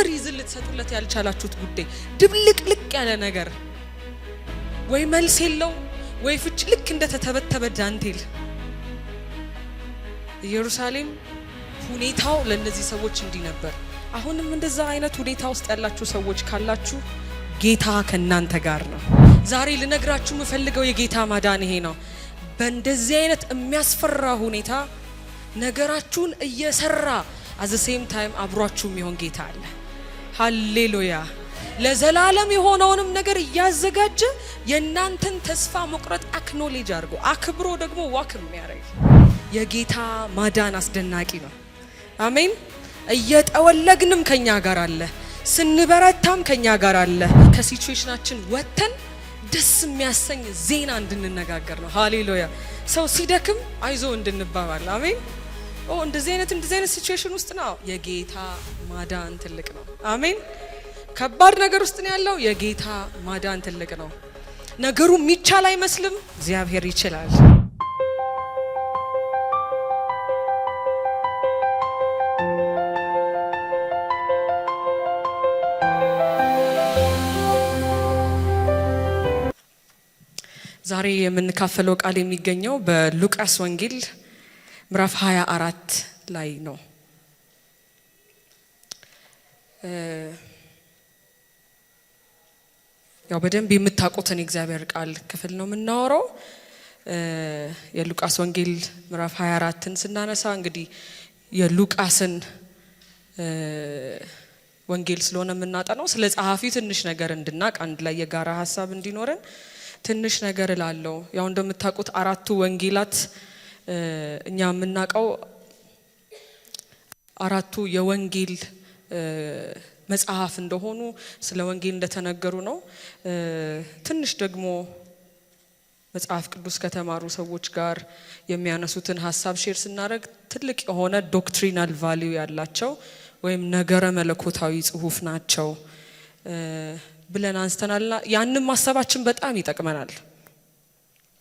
ሪዝን ልትሰጡለት ያልቻላችሁት ጉዳይ ድብልቅልቅ ያለ ነገር ወይ መልስ የለው ወይ ፍች ልክ እንደ ተተበተበ ዳንቴል ኢየሩሳሌም ሁኔታው ለነዚህ ሰዎች እንዲህ ነበር። አሁንም እንደዛ አይነት ሁኔታ ውስጥ ያላችሁ ሰዎች ካላችሁ ጌታ ከናንተ ጋር ነው። ዛሬ ልነግራችሁ የምፈልገው የጌታ ማዳን ይሄ ነው። በእንደዚህ አይነት የሚያስፈራ ሁኔታ ነገራችሁን እየሰራ at the same time አብሯችሁ የሚሆን ጌታ አለ። ሃሌሉያ። ለዘላለም የሆነውንም ነገር እያዘጋጀ የእናንተን ተስፋ መቁረጥ አክኖሌጅ አድርጎ አክብሮ ደግሞ ዋክ የሚያደርግ የጌታ ማዳን አስደናቂ ነው። አሜን። እየጠወለግንም ከኛ ጋር አለ፣ ስንበረታም ከኛ ጋር አለ። ከሲቹዌሽናችን ወጥተን ደስ የሚያሰኝ ዜና እንድንነጋገር ነው። ሃሌሉያ። ሰው ሲደክም አይዞ እንድንባባል። አሜን። እንደዚህ አይነት ሲቹዌሽን ውስጥ ነው የጌታ ማዳን ትልቅ ነው። አሜን። ከባድ ነገር ውስጥ ነው ያለው፣ የጌታ ማዳን ትልቅ ነው። ነገሩ የሚቻል አይመስልም፣ እግዚአብሔር ይችላል። ዛሬ የምንካፈለው ቃል የሚገኘው በሉቃስ ወንጌል ምዕራፍ 24 ላይ ነው። ያው በደንብ የምታውቁትን የእግዚአብሔር ቃል ክፍል ነው የምናወራው። የሉቃስ ወንጌል ምዕራፍ 24ን ስናነሳ እንግዲህ የሉቃስን ወንጌል ስለሆነ የምናጠናው ስለ ጸሐፊው ትንሽ ነገር እንድናቅ አንድ ላይ የጋራ ሐሳብ እንዲኖረን ትንሽ ነገር እላለሁ። ያው እንደምታውቁት አራቱ ወንጌላት እኛ የምናውቀው አራቱ የወንጌል መጽሐፍ እንደሆኑ ስለ ወንጌል እንደተነገሩ ነው። ትንሽ ደግሞ መጽሐፍ ቅዱስ ከተማሩ ሰዎች ጋር የሚያነሱትን ሐሳብ ሼር ስናደርግ ትልቅ የሆነ ዶክትሪናል ቫልዩ ያላቸው ወይም ነገረ መለኮታዊ ጽሑፍ ናቸው ብለን አንስተናልና ያንን ማሰባችን በጣም ይጠቅመናል።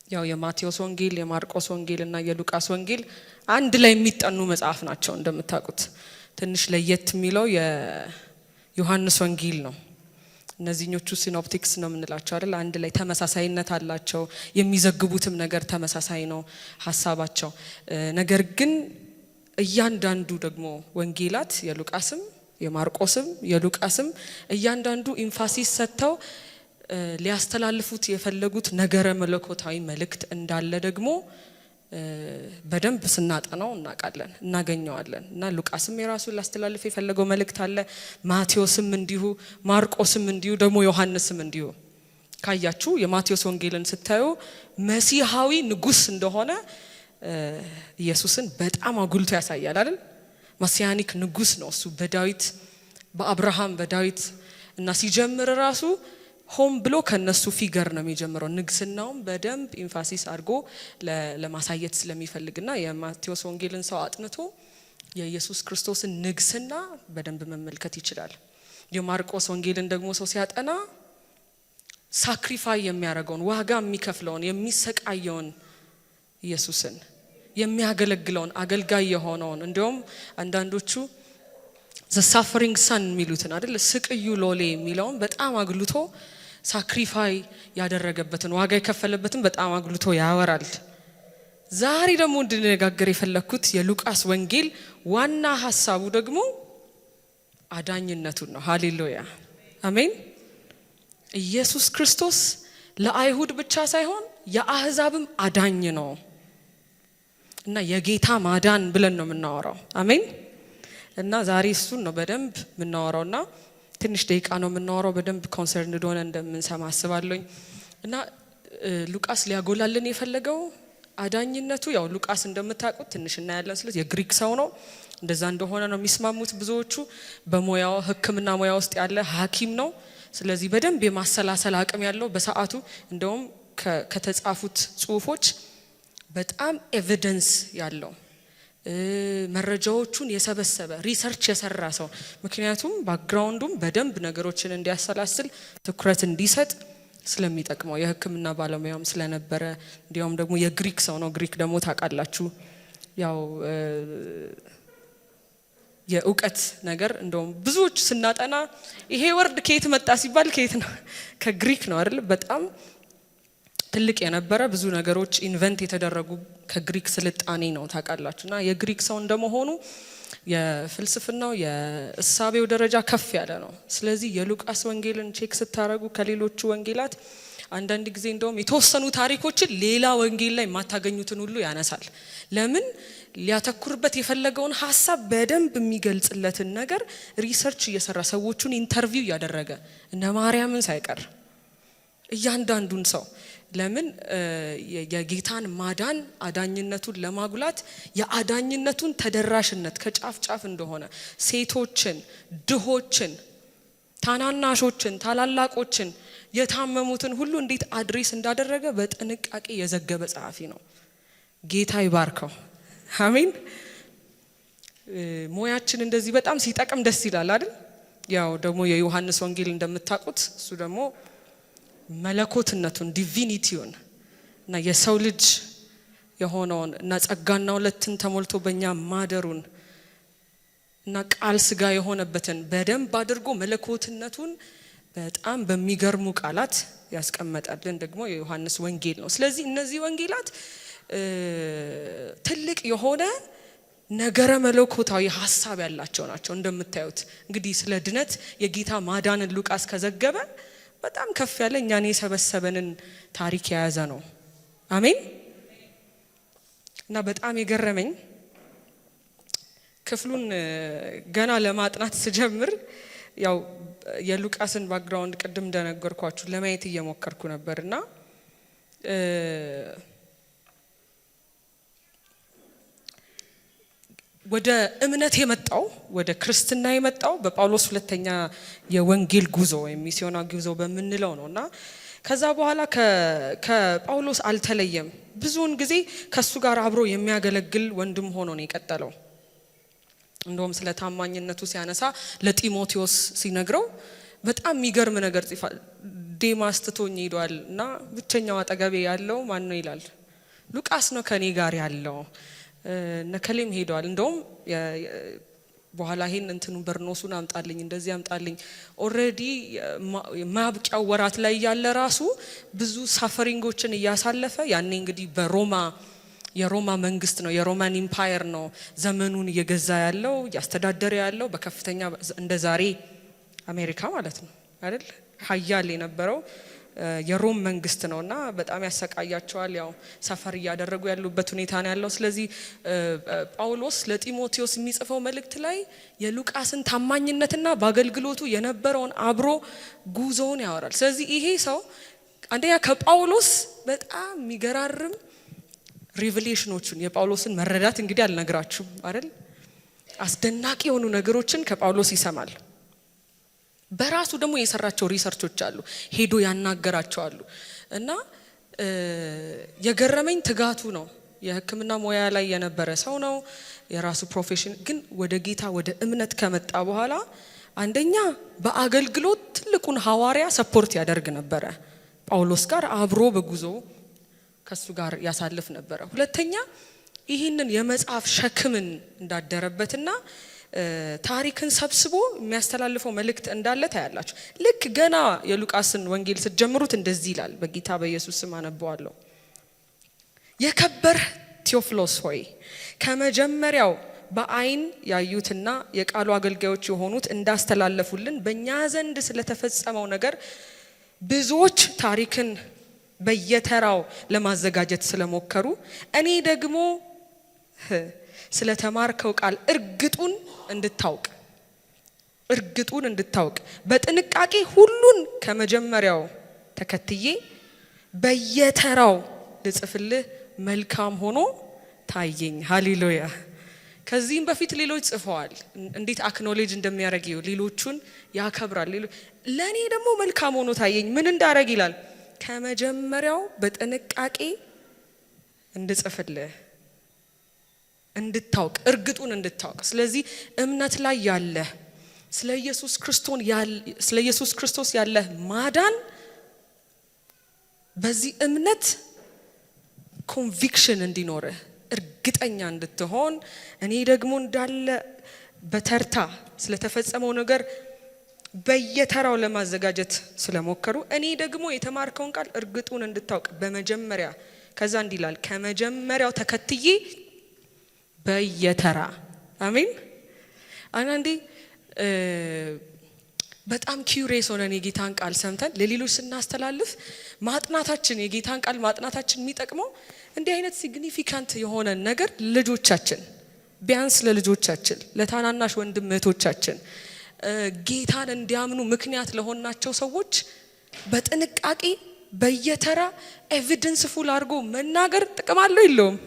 ያው የማቴዎስ ወንጌል፣ የማርቆስ ወንጌል እና የሉቃስ ወንጌል አንድ ላይ የሚጠኑ መጽሐፍ ናቸው። እንደምታውቁት ትንሽ ለየት የሚለው የዮሐንስ ወንጌል ነው። እነዚህኞቹ ሲኖፕቲክስ ነው የምንላቸው አይደል? አንድ ላይ ተመሳሳይነት አላቸው። የሚዘግቡትም ነገር ተመሳሳይ ነው ሐሳባቸው። ነገር ግን እያንዳንዱ ደግሞ ወንጌላት የሉቃስም የማርቆስም የሉቃስም እያንዳንዱ ኢንፋሲስ ሰጥተው ሊያስተላልፉት የፈለጉት ነገረ መለኮታዊ መልእክት እንዳለ ደግሞ በደንብ ስናጠናው እናውቃለን፣ እናገኘዋለን። እና ሉቃስም የራሱ ሊያስተላልፍ የፈለገው መልእክት አለ፣ ማቴዎስም እንዲሁ፣ ማርቆስም እንዲሁ፣ ደግሞ ዮሐንስም እንዲሁ። ካያችሁ የማቴዎስ ወንጌልን ስታዩ መሲሐዊ ንጉስ እንደሆነ ኢየሱስን በጣም አጉልቶ ያሳያል አይደል? መሲያኒክ ንጉስ ነው እሱ፣ በዳዊት በአብርሃም በዳዊት እና ሲጀምር ራሱ ሆም ብሎ ከነሱ ፊገር ነው የሚጀምረው። ንግስናውም በደንብ ኢንፋሲስ አድርጎ ለማሳየት ስለሚፈልግና የማቴዎስ ወንጌልን ሰው አጥንቶ የኢየሱስ ክርስቶስን ንግስና በደንብ መመልከት ይችላል። የማርቆስ ወንጌልን ደግሞ ሰው ሲያጠና ሳክሪፋይ የሚያደርገውን ዋጋ የሚከፍለውን የሚሰቃየውን ኢየሱስን የሚያገለግለውን አገልጋይ የሆነውን እንዲሁም አንዳንዶቹ the suffering son የሚሉትን አይደል ስቅዩ ሎሌ የሚለውን በጣም አግልቶ ሳክሪፋይ ያደረገበትን ዋጋ የከፈለበትን በጣም አግልቶ ያወራል። ዛሬ ደግሞ እንድንነጋገር የፈለኩት የሉቃስ ወንጌል ዋና ሐሳቡ ደግሞ አዳኝነቱን ነው። ሃሌሉያ አሜን። ኢየሱስ ክርስቶስ ለአይሁድ ብቻ ሳይሆን የአህዛብም አዳኝ ነው እና የጌታ ማዳን ብለን ነው የምናወራው። አሜን። እና ዛሬ እሱን ነው በደንብ የምናወራውና ትንሽ ደቂቃ ነው የምናወራው። በደንብ ኮንሰርንድ ሆነ እንደምንሰማ አስባለሁኝ። እና ሉቃስ ሊያጎላልን የፈለገው አዳኝነቱ ያው ሉቃስ እንደምታውቁት ትንሽ እናያለን። ስለዚህ የግሪክ ሰው ነው፣ እንደዛ እንደሆነ ነው የሚስማሙት ብዙዎቹ። በሙያው ሕክምና ሙያ ውስጥ ያለ ሐኪም ነው። ስለዚህ በደንብ የማሰላሰል አቅም ያለው በሰዓቱ እንደውም ከተጻፉት ጽሁፎች በጣም ኤቪደንስ ያለው መረጃዎቹን የሰበሰበ ሪሰርች የሰራ ሰው። ምክንያቱም ባክግራውንዱም በደንብ ነገሮችን እንዲያሰላስል ትኩረት እንዲሰጥ ስለሚጠቅመው የሕክምና ባለሙያም ስለነበረ እንዲያውም ደግሞ የግሪክ ሰው ነው። ግሪክ ደግሞ ታውቃላችሁ ያው የእውቀት ነገር እንደውም ብዙዎች ስናጠና ይሄ ወርድ ከየት መጣ ሲባል ከየት ነው? ከግሪክ ነው አይደል? በጣም ትልቅ የነበረ ብዙ ነገሮች ኢንቨንት የተደረጉ ከግሪክ ስልጣኔ ነው ታውቃላችሁና የግሪክ ሰው እንደመሆኑ የፍልስፍናው የእሳቤው ደረጃ ከፍ ያለ ነው። ስለዚህ የሉቃስ ወንጌልን ቼክ ስታረጉ ከሌሎቹ ወንጌላት አንዳንድ ጊዜ እንደውም የተወሰኑ ታሪኮችን ሌላ ወንጌል ላይ የማታገኙትን ሁሉ ያነሳል። ለምን? ሊያተኩርበት የፈለገውን ሐሳብ በደንብ የሚገልጽለትን ነገር ሪሰርች እየሰራ ሰዎቹን ኢንተርቪው እያደረገ እነ ማርያምን ሳይቀር እያንዳንዱን ሰው ለምን የጌታን ማዳን አዳኝነቱን ለማጉላት የአዳኝነቱን ተደራሽነት ከጫፍ ጫፍ እንደሆነ ሴቶችን፣ ድሆችን፣ ታናናሾችን፣ ታላላቆችን የታመሙትን ሁሉ እንዴት አድሬስ እንዳደረገ በጥንቃቄ የዘገበ ጸሐፊ ነው። ጌታ ይባርከው። አሜን። ሞያችን እንደዚህ በጣም ሲጠቅም ደስ ይላል አይደል? ያው ደግሞ የዮሐንስ ወንጌል እንደምታውቁት እሱ ደግሞ መለኮትነቱን ዲቪኒቲውን እና የሰው ልጅ የሆነውን እና ጸጋና ሁለትን ተሞልቶ በእኛ ማደሩን እና ቃል ስጋ የሆነበትን በደንብ አድርጎ መለኮትነቱን በጣም በሚገርሙ ቃላት ያስቀመጣልን ደግሞ የዮሐንስ ወንጌል ነው። ስለዚህ እነዚህ ወንጌላት ትልቅ የሆነ ነገረ መለኮታዊ ሐሳብ ያላቸው ናቸው። እንደምታዩት እንግዲህ ስለ ድነት የጌታ ማዳንን ሉቃስ ከዘገበ በጣም ከፍ ያለ እኛን የሰበሰበንን ታሪክ የያዘ ነው። አሜን። እና በጣም የገረመኝ ክፍሉን ገና ለማጥናት ስጀምር ያው የሉቃስን ባክግራውንድ ቅድም እንደነገርኳችሁ ለማየት እየሞከርኩ ነበርና ወደ እምነት የመጣው ወደ ክርስትና የመጣው በጳውሎስ ሁለተኛ የወንጌል ጉዞ ወይም ሚስዮናዊ ጉዞ በመንለው ነውና ከዛ በኋላ ከጳውሎስ አልተለየም። ብዙውን ጊዜ ከሱ ጋር አብሮ የሚያገለግል ወንድም ሆኖ ነው የቀጠለው። እንደውም ስለ ታማኝነቱ ሲያነሳ ለጢሞቴዎስ ሲነግረው በጣም የሚገርም ነገር ጽፏል። ዴማስ ትቶኝ ሄዷል እና ብቸኛው አጠገቤ ያለው ማን ነው ይላል። ሉቃስ ነው ከኔ ጋር ያለው ነከሌም ሄዷል። እንደውም በኋላ ይሄን እንትኑ በርኖሱን አምጣልኝ እንደዚህ አምጣልኝ ኦሬዲ ማብቂያው ወራት ላይ ያለ ራሱ ብዙ ሳፈሪንጎችን እያሳለፈ ያኔ እንግዲህ የሮማ መንግስት ነው የሮማን ኢምፓየር ነው ዘመኑን እየገዛ ያለው ያስተዳደረ ያለው በከፍተኛ እንደ ዛሬ አሜሪካ ማለት ነው አይደል ኃያል የነበረው የሮም መንግስት ነውና በጣም ያሰቃያቸዋል። ያው ሰፈር እያደረጉ ያሉበት ሁኔታ ነው ያለው። ስለዚህ ጳውሎስ ለጢሞቴዎስ የሚጽፈው መልእክት ላይ የሉቃስን ታማኝነትና በአገልግሎቱ የነበረውን አብሮ ጉዞውን ያወራል። ስለዚህ ይሄ ሰው አንደኛ ከጳውሎስ በጣም የሚገራርም ሪቪሌሽኖችን የጳውሎስን መረዳት እንግዲህ አልነግራችሁም አይደል? አስደናቂ የሆኑ ነገሮችን ከጳውሎስ ይሰማል። በራሱ ደግሞ የሰራቸው ሪሰርቾች አሉ፣ ሄዶ ያናገራቸዋል እና የገረመኝ ትጋቱ ነው። የሕክምና ሙያ ላይ የነበረ ሰው ነው፣ የራሱ ፕሮፌሽን ግን ወደ ጌታ ወደ እምነት ከመጣ በኋላ አንደኛ በአገልግሎት ትልቁን ሐዋርያ ሰፖርት ያደርግ ነበረ። ጳውሎስ ጋር አብሮ በጉዞ ከሱ ጋር ያሳልፍ ነበረ። ሁለተኛ ይህንን የመጽሐፍ ሸክምን እንዳደረበትና ታሪክን ሰብስቦ የሚያስተላልፈው መልእክት እንዳለ ታያላችሁ። ልክ ገና የሉቃስን ወንጌል ስትጀምሩት እንደዚህ ይላል። በጌታ በኢየሱስ ስም አነበዋለሁ። የከበርህ ቴዎፍሎስ ሆይ ከመጀመሪያው በአይን ያዩትና የቃሉ አገልጋዮች የሆኑት እንዳስተላለፉልን በእኛ ዘንድ ስለተፈጸመው ነገር ብዙዎች ታሪክን በየተራው ለማዘጋጀት ስለሞከሩ እኔ ደግሞ ስለተማርከው ቃል እርግጡን እንድታውቅ በጥንቃቄ ሁሉን ከመጀመሪያው ተከትዬ በየተራው ልጽፍልህ መልካም ሆኖ ታየኝ። ሃሌሉያ። ከዚህም በፊት ሌሎች ጽፈዋል እንዴት አክኖሌጅ እንደሚያደርግ ሌሎቹን ያከብራል። ለኔ ደግሞ መልካም ሆኖ ታየኝ። ምን እንዳረግ ይላል? ከመጀመሪያው በጥንቃቄ እንድጽፍልህ እንድታውቅ እርግጡን እንድታውቅ። ስለዚህ እምነት ላይ ያለ ስለ ኢየሱስ ክርስቶስ ያለ ማዳን በዚህ እምነት ኮንቪክሽን እንዲኖርህ እርግጠኛ እንድትሆን እኔ ደግሞ እንዳለ በተርታ ስለተፈጸመው ነገር በየተራው ለማዘጋጀት ስለሞከሩ እኔ ደግሞ የተማርከውን ቃል እርግጡን እንድታውቅ በመጀመሪያ ከዛ እንዲላል ከመጀመሪያው ተከትዬ በየተራ አሜን። አንዳንዴ በጣም ኪዩሬስ ሆነን የጌታን ቃል ሰምተን ለሌሎች ስናስተላልፍ ማጥናታችን የጌታን ቃል ማጥናታችን የሚጠቅመው እንዲህ አይነት ሲግኒፊካንት የሆነ ነገር ልጆቻችን ቢያንስ ለልጆቻችን ለታናናሽ ወንድም እህቶቻችን ጌታን እንዲያምኑ ምክንያት ለሆናቸው ሰዎች በጥንቃቄ በየተራ ኤቪደንስ ፉል አድርጎ መናገር ጥቅም አለው የለውም?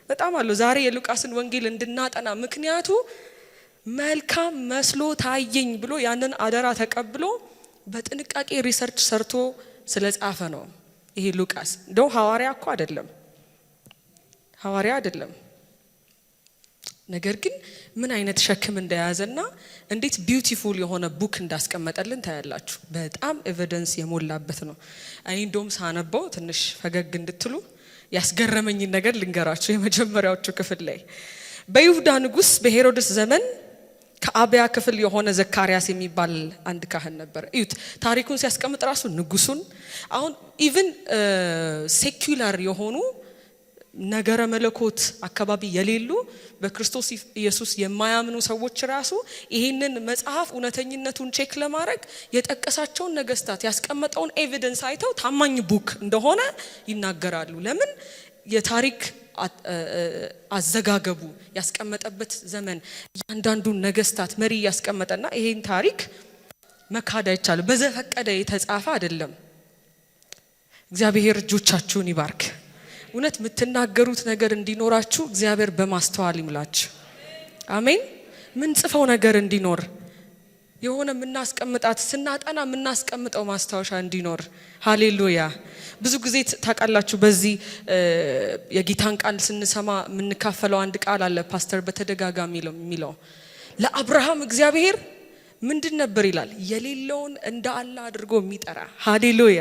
በጣም አለው። ዛሬ የሉቃስን ወንጌል እንድናጠና ምክንያቱ መልካም መስሎ ታየኝ ብሎ ያንን አደራ ተቀብሎ በጥንቃቄ ሪሰርች ሰርቶ ስለጻፈ ነው። ይሄ ሉቃስ እንደው ሐዋርያ እኮ አይደለም፣ ሐዋርያ አይደለም። ነገር ግን ምን አይነት ሸክም እንደያዘና እንዴት ቢዩቲፉል የሆነ ቡክ እንዳስቀመጠልን ታያላችሁ። በጣም ኤቪደንስ የሞላበት ነው። እኔ እንደውም ሳነበው ትንሽ ፈገግ እንድትሉ ያስገረመኝን ነገር ልንገራችሁ። የመጀመሪያዎቹ ክፍል ላይ በይሁዳ ንጉስ በሄሮድስ ዘመን ከአብያ ክፍል የሆነ ዘካርያስ የሚባል አንድ ካህን ነበር። እዩት ታሪኩን ሲያስቀምጥ ራሱ ንጉሱን አሁን ኢቭን ሴኩላር የሆኑ ነገረ መለኮት አካባቢ የሌሉ በክርስቶስ ኢየሱስ የማያምኑ ሰዎች ራሱ ይሄንን መጽሐፍ እውነተኝነቱን ቼክ ለማድረግ የጠቀሳቸውን ነገስታት ያስቀመጠውን ኤቪደንስ አይተው ታማኝ ቡክ እንደሆነ ይናገራሉ። ለምን? የታሪክ አዘጋገቡ ያስቀመጠበት ዘመን እያንዳንዱ ነገስታት መሪ ያስቀመጠና ይሄን ታሪክ መካድ አይቻልም። በዘፈቀደ የተጻፈ አይደለም። እግዚአብሔር እጆቻችሁን ይባርክ። እውነት የምትናገሩት ነገር እንዲኖራችሁ እግዚአብሔር በማስተዋል ይምላችሁ። አሜን። ምን ጽፈው ነገር እንዲኖር የሆነ ምናስቀምጣት ስናጠና ምናስቀምጠው ማስታወሻ እንዲኖር ሃሌሉያ። ብዙ ጊዜ ታውቃላችሁ በዚህ የጌታን ቃል ስንሰማ የምንካፈለው አንድ ቃል አለ ፓስተር በተደጋጋሚ የሚለው ለአብርሃም እግዚአብሔር ምንድን ነበር ይላል? የሌለውን እንደ አለ አድርጎ የሚጠራ ሃሌሉያ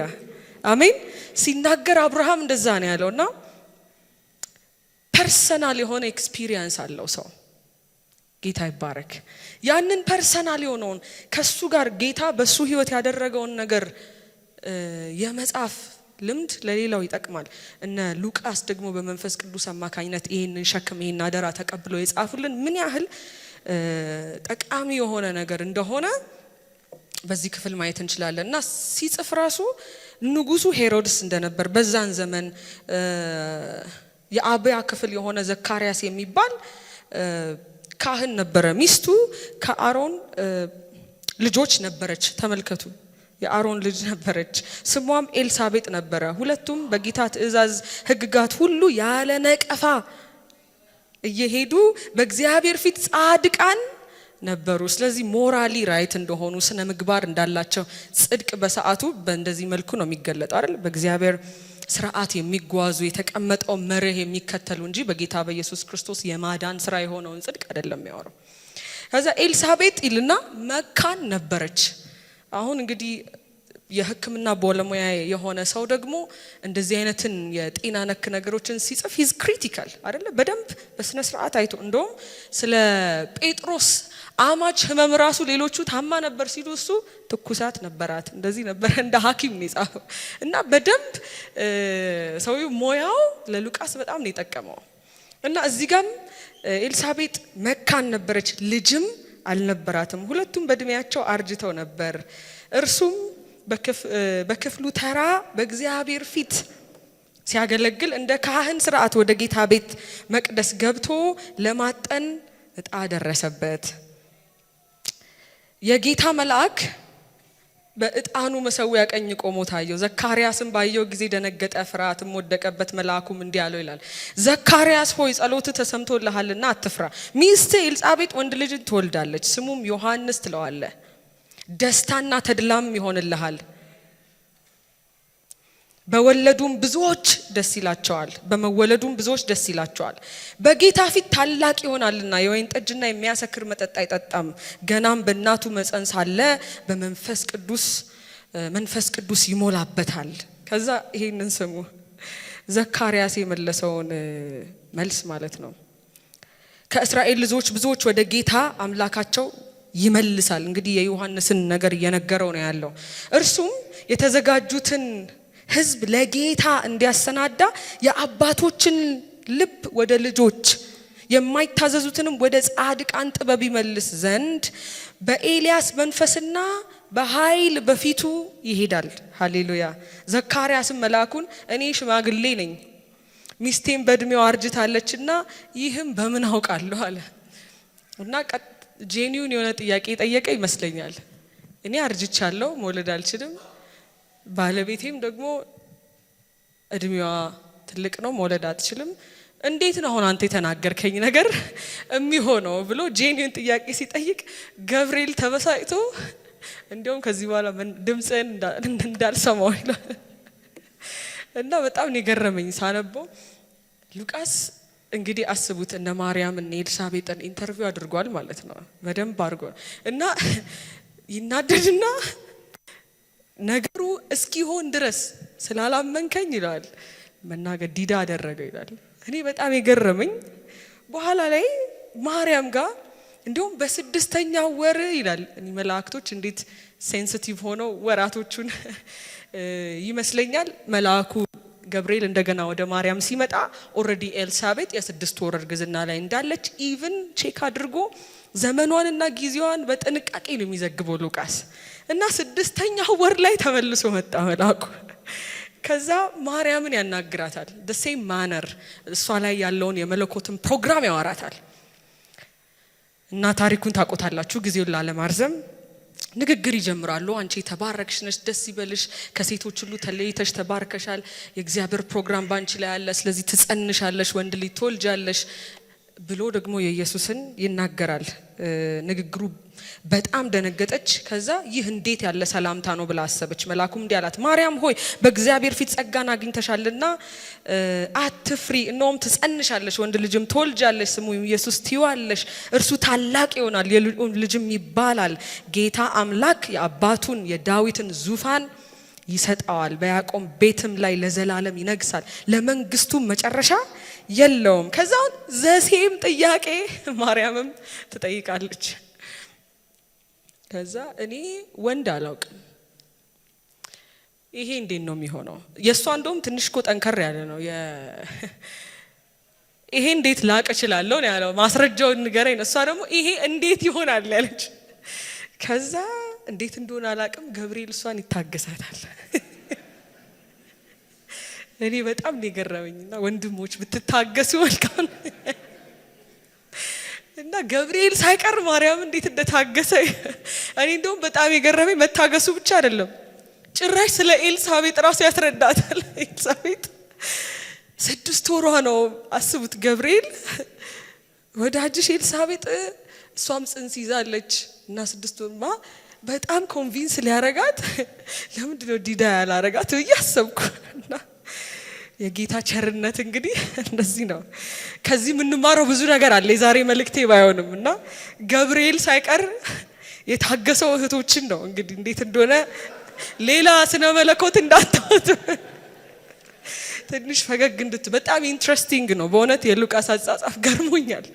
አሜን። ሲናገር አብርሃም እንደዛ ነው ያለውና ፐርሰናል የሆነ ኤክስፒሪየንስ አለው ሰው። ጌታ ይባረክ። ያንን ፐርሰናል የሆነውን ከሱ ጋር ጌታ በሱ ህይወት ያደረገውን ነገር የመጻፍ ልምድ ለሌላው ይጠቅማል። እነ ሉቃስ ደግሞ በመንፈስ ቅዱስ አማካኝነት ይሄንን ሸክም ይሄን አደራ ተቀብሎ የጻፉልን ምን ያህል ጠቃሚ የሆነ ነገር እንደሆነ በዚህ ክፍል ማየት እንችላለን። እና ሲጽፍ ራሱ ንጉሱ ሄሮድስ እንደነበር በዛን ዘመን የአብያ ክፍል የሆነ ዘካርያስ የሚባል ካህን ነበረ። ሚስቱ ከአሮን ልጆች ነበረች። ተመልከቱ፣ የአሮን ልጅ ነበረች። ስሟም ኤልሳቤጥ ነበረ። ሁለቱም በጌታ ትእዛዝ ሕግጋት ሁሉ ያለ ነቀፋ እየሄዱ በእግዚአብሔር ፊት ጻድቃን ነበሩ። ስለዚህ ሞራሊ ራይት እንደሆኑ ስነ ምግባር እንዳላቸው ጽድቅ በሰዓቱ በእንደዚህ መልኩ ነው የሚገለጠው አይደል? በእግዚአብሔር ስርዓት የሚጓዙ የተቀመጠው መርህ የሚከተሉ እንጂ በጌታ በኢየሱስ ክርስቶስ የማዳን ስራ የሆነውን ጽድቅ አይደለም የሚያወራው። ከዛ ኤልሳቤጥ ይልና መካን ነበረች። አሁን እንግዲህ የሕክምና ባለሙያ የሆነ ሰው ደግሞ እንደዚህ አይነትን የጤና ነክ ነገሮችን ሲጽፍ ሂዝ ክሪቲካል አይደለ? በደንብ በስነ ስርዓት አይቶ እንደውም ስለ ጴጥሮስ አማች ህመም ራሱ ሌሎቹ ታማ ነበር ሲሉ እሱ ትኩሳት ነበራት እንደዚህ ነበር እንደ ሐኪም ነው የጻፈው። እና በደንብ ሰውዬው ሞያው ለሉቃስ በጣም ነው የጠቀመው። እና እዚህ ጋም ኤልሳቤጥ መካን ነበረች፣ ልጅም አልነበራትም። ሁለቱም በእድሜያቸው አርጅተው ነበር። እርሱም በክፍሉ ተራ በእግዚአብሔር ፊት ሲያገለግል እንደ ካህን ስርዓት ወደ ጌታ ቤት መቅደስ ገብቶ ለማጠን እጣ ደረሰበት። የጌታ መልአክ በእጣኑ መሰዊያ ቀኝ ቆሞ ታየው። ዘካርያስም ባየው ጊዜ ደነገጠ፣ ፍርሃትም ወደቀበት። መልአኩም እንዲህ አለው ይላል፣ ዘካርያስ ሆይ ጸሎትህ ተሰምቶልሃልና አትፍራ። ሚስትህ ኤልሳቤጥ ወንድ ልጅን ትወልዳለች፣ ስሙም ዮሐንስ ትለዋለህ። ደስታና ተድላም ይሆንልሃል፣ በመወለዱም ብዙዎች ደስ ይላቸዋል። በጌታ ፊት ታላቅ ይሆናልና የወይን ጠጅና የሚያሰክር መጠጥ አይጠጣም። ገናም በእናቱ መጸን ሳለ መንፈስ ቅዱስ ይሞላበታል። ከዛ ይሄንን ስሙ፣ ዘካርያስ የመለሰውን መልስ ማለት ነው። ከእስራኤል ልጆች ብዙዎች ወደ ጌታ አምላካቸው ይመልሳል። እንግዲህ የዮሐንስን ነገር እየነገረው ነው ያለው። እርሱም የተዘጋጁትን ሕዝብ ለጌታ እንዲያሰናዳ የአባቶችን ልብ ወደ ልጆች የማይታዘዙትንም ወደ ጻድቃን ጥበብ ይመልስ ዘንድ በኤልያስ መንፈስና በኃይል በፊቱ ይሄዳል። ሃሌሉያ። ዘካርያስም መልአኩን እኔ ሽማግሌ ነኝ፣ ሚስቴም በእድሜዋ አርጅታለችና ይህም በምን አውቃለሁ አለ። እና ጄኒውን የሆነ ጥያቄ ጠየቀ ይመስለኛል። እኔ አርጅቻለሁ፣ መውለድ አልችልም፣ ባለቤቴም ደግሞ እድሜዋ ትልቅ ነው፣ መውለድ አትችልም፣ እንዴት ነው አሁን አንተ የተናገርከኝ ነገር የሚሆነው ብሎ ጄኒውን ጥያቄ ሲጠይቅ ገብርኤል ተበሳጭቶ እንዲያውም ከዚህ በኋላ ድምፅህን እንዳልሰማው ይላል። እና በጣም ነው የገረመኝ ሳነበው። ሉቃስ እንግዲህ አስቡት እነ ማርያም እነ ኤልሳቤጥን ኢንተርቪው አድርጓል ማለት ነው፣ በደንብ አድርጎ እና ይናደድና ነገሩ እስኪሆን ድረስ ስላላመንከኝ ይላል መናገር ዲዳ አደረገው ይላል። እኔ በጣም የገረመኝ በኋላ ላይ ማርያም ጋር እንዲሁም በስድስተኛው ወር ይላል። መላእክቶች እንዴት ሴንሲቲቭ ሆነው ወራቶቹን ይመስለኛል። መልአኩ ገብርኤል እንደገና ወደ ማርያም ሲመጣ ኦሬዲ ኤልሳቤጥ የ6 ወር እርግዝና ላይ እንዳለች ኢቭን ቼክ አድርጎ ዘመኗንና ጊዜዋን በጥንቃቄ ነው የሚዘግበው ሉቃስ። እና 6ኛው ወር ላይ ተመልሶ መጣ መልአኩ። ከዛ ማርያምን ያናግራታል። the same manner እሷ ላይ ያለውን የመለኮትን ፕሮግራም ያወራታል። እና ታሪኩን ታቆታላችሁ ጊዜውን ላለማርዘም ንግግር ይጀምራሉ። አንቺ ተባረክሽ ነሽ፣ ደስ ይበልሽ፣ ከሴቶች ሁሉ ተለይተሽ ተባርከሻል፣ የእግዚአብሔር ፕሮግራም ባንቺ ላይ አለ፣ ስለዚህ ትጸንሻለሽ፣ ወንድ ልጅ ትወልጃለሽ ብሎ ደግሞ የኢየሱስን ይናገራል። ንግግሩ በጣም ደነገጠች። ከዛ ይህ እንዴት ያለ ሰላምታ ነው ብላ አሰበች። መልአኩም እንዲህ አላት፣ ማርያም ሆይ በእግዚአብሔር ፊት ጸጋን አግኝተሻልና አትፍሪ፣ እነሆም ትጸንሻለሽ፣ ወንድ ልጅም ትወልጃለሽ፣ ስሙ ኢየሱስ ትይዋለሽ። እርሱ ታላቅ ይሆናል፣ የልዑል ልጅም ይባላል። ጌታ አምላክ የአባቱን የዳዊትን ዙፋን ይሰጠዋል፣ በያዕቆብ ቤትም ላይ ለዘላለም ይነግሳል፣ ለመንግስቱም መጨረሻ የለውም። ከዛውን ዘሴም ጥያቄ ማርያምም ትጠይቃለች። ከዛ እኔ ወንድ አላውቅም፣ ይሄ እንዴት ነው የሚሆነው? የእሷ እንደውም ትንሽ እኮ ጠንከር ያለ ነው። ይሄ እንዴት ላቅ እችላለሁ ነው ያለው፣ ማስረጃውን ንገረኝ። እሷ ደግሞ ይሄ እንዴት ይሆናል ያለች። ከዛ እንዴት እንደሆነ አላውቅም፣ ገብርኤል እሷን ይታገሳታል። እኔ በጣም ነው የገረመኝና ወንድሞች ብትታገሱ መልካም። እና ገብርኤል ሳይቀር ማርያም እንዴት እንደታገሰ እኔ እንደውም በጣም የገረመኝ መታገሱ ብቻ አይደለም፣ ጭራሽ ስለ ኤልሳቤጥ ራሱ ያስረዳታል። ኤልሳቤጥ 6 ወሯ ነው። አስቡት ገብርኤል ወዳጅሽ ኤልሳቤጥ እሷም ጽንስ ይዛለች እና 6 ወርማ በጣም ኮንቪንስ ሊያረጋት ለምንድነው ዲዳ ያላረጋት ብዬ አሰብኩ። እና የጌታ ቸርነት እንግዲህ እንደዚህ ነው። ከዚህ የምንማረው ብዙ ነገር አለ። የዛሬ መልእክቴ ባይሆንም እና ገብርኤል ሳይቀር የታገሰው እህቶችን ነው እንግዲህ እንዴት እንደሆነ ሌላ ስነ መለኮት እንዳታወጡ ትንሽ ፈገግ እንድት በጣም ኢንትረስቲንግ ነው በእውነት የሉቃስ አጻጻፍ ገርሞኛል።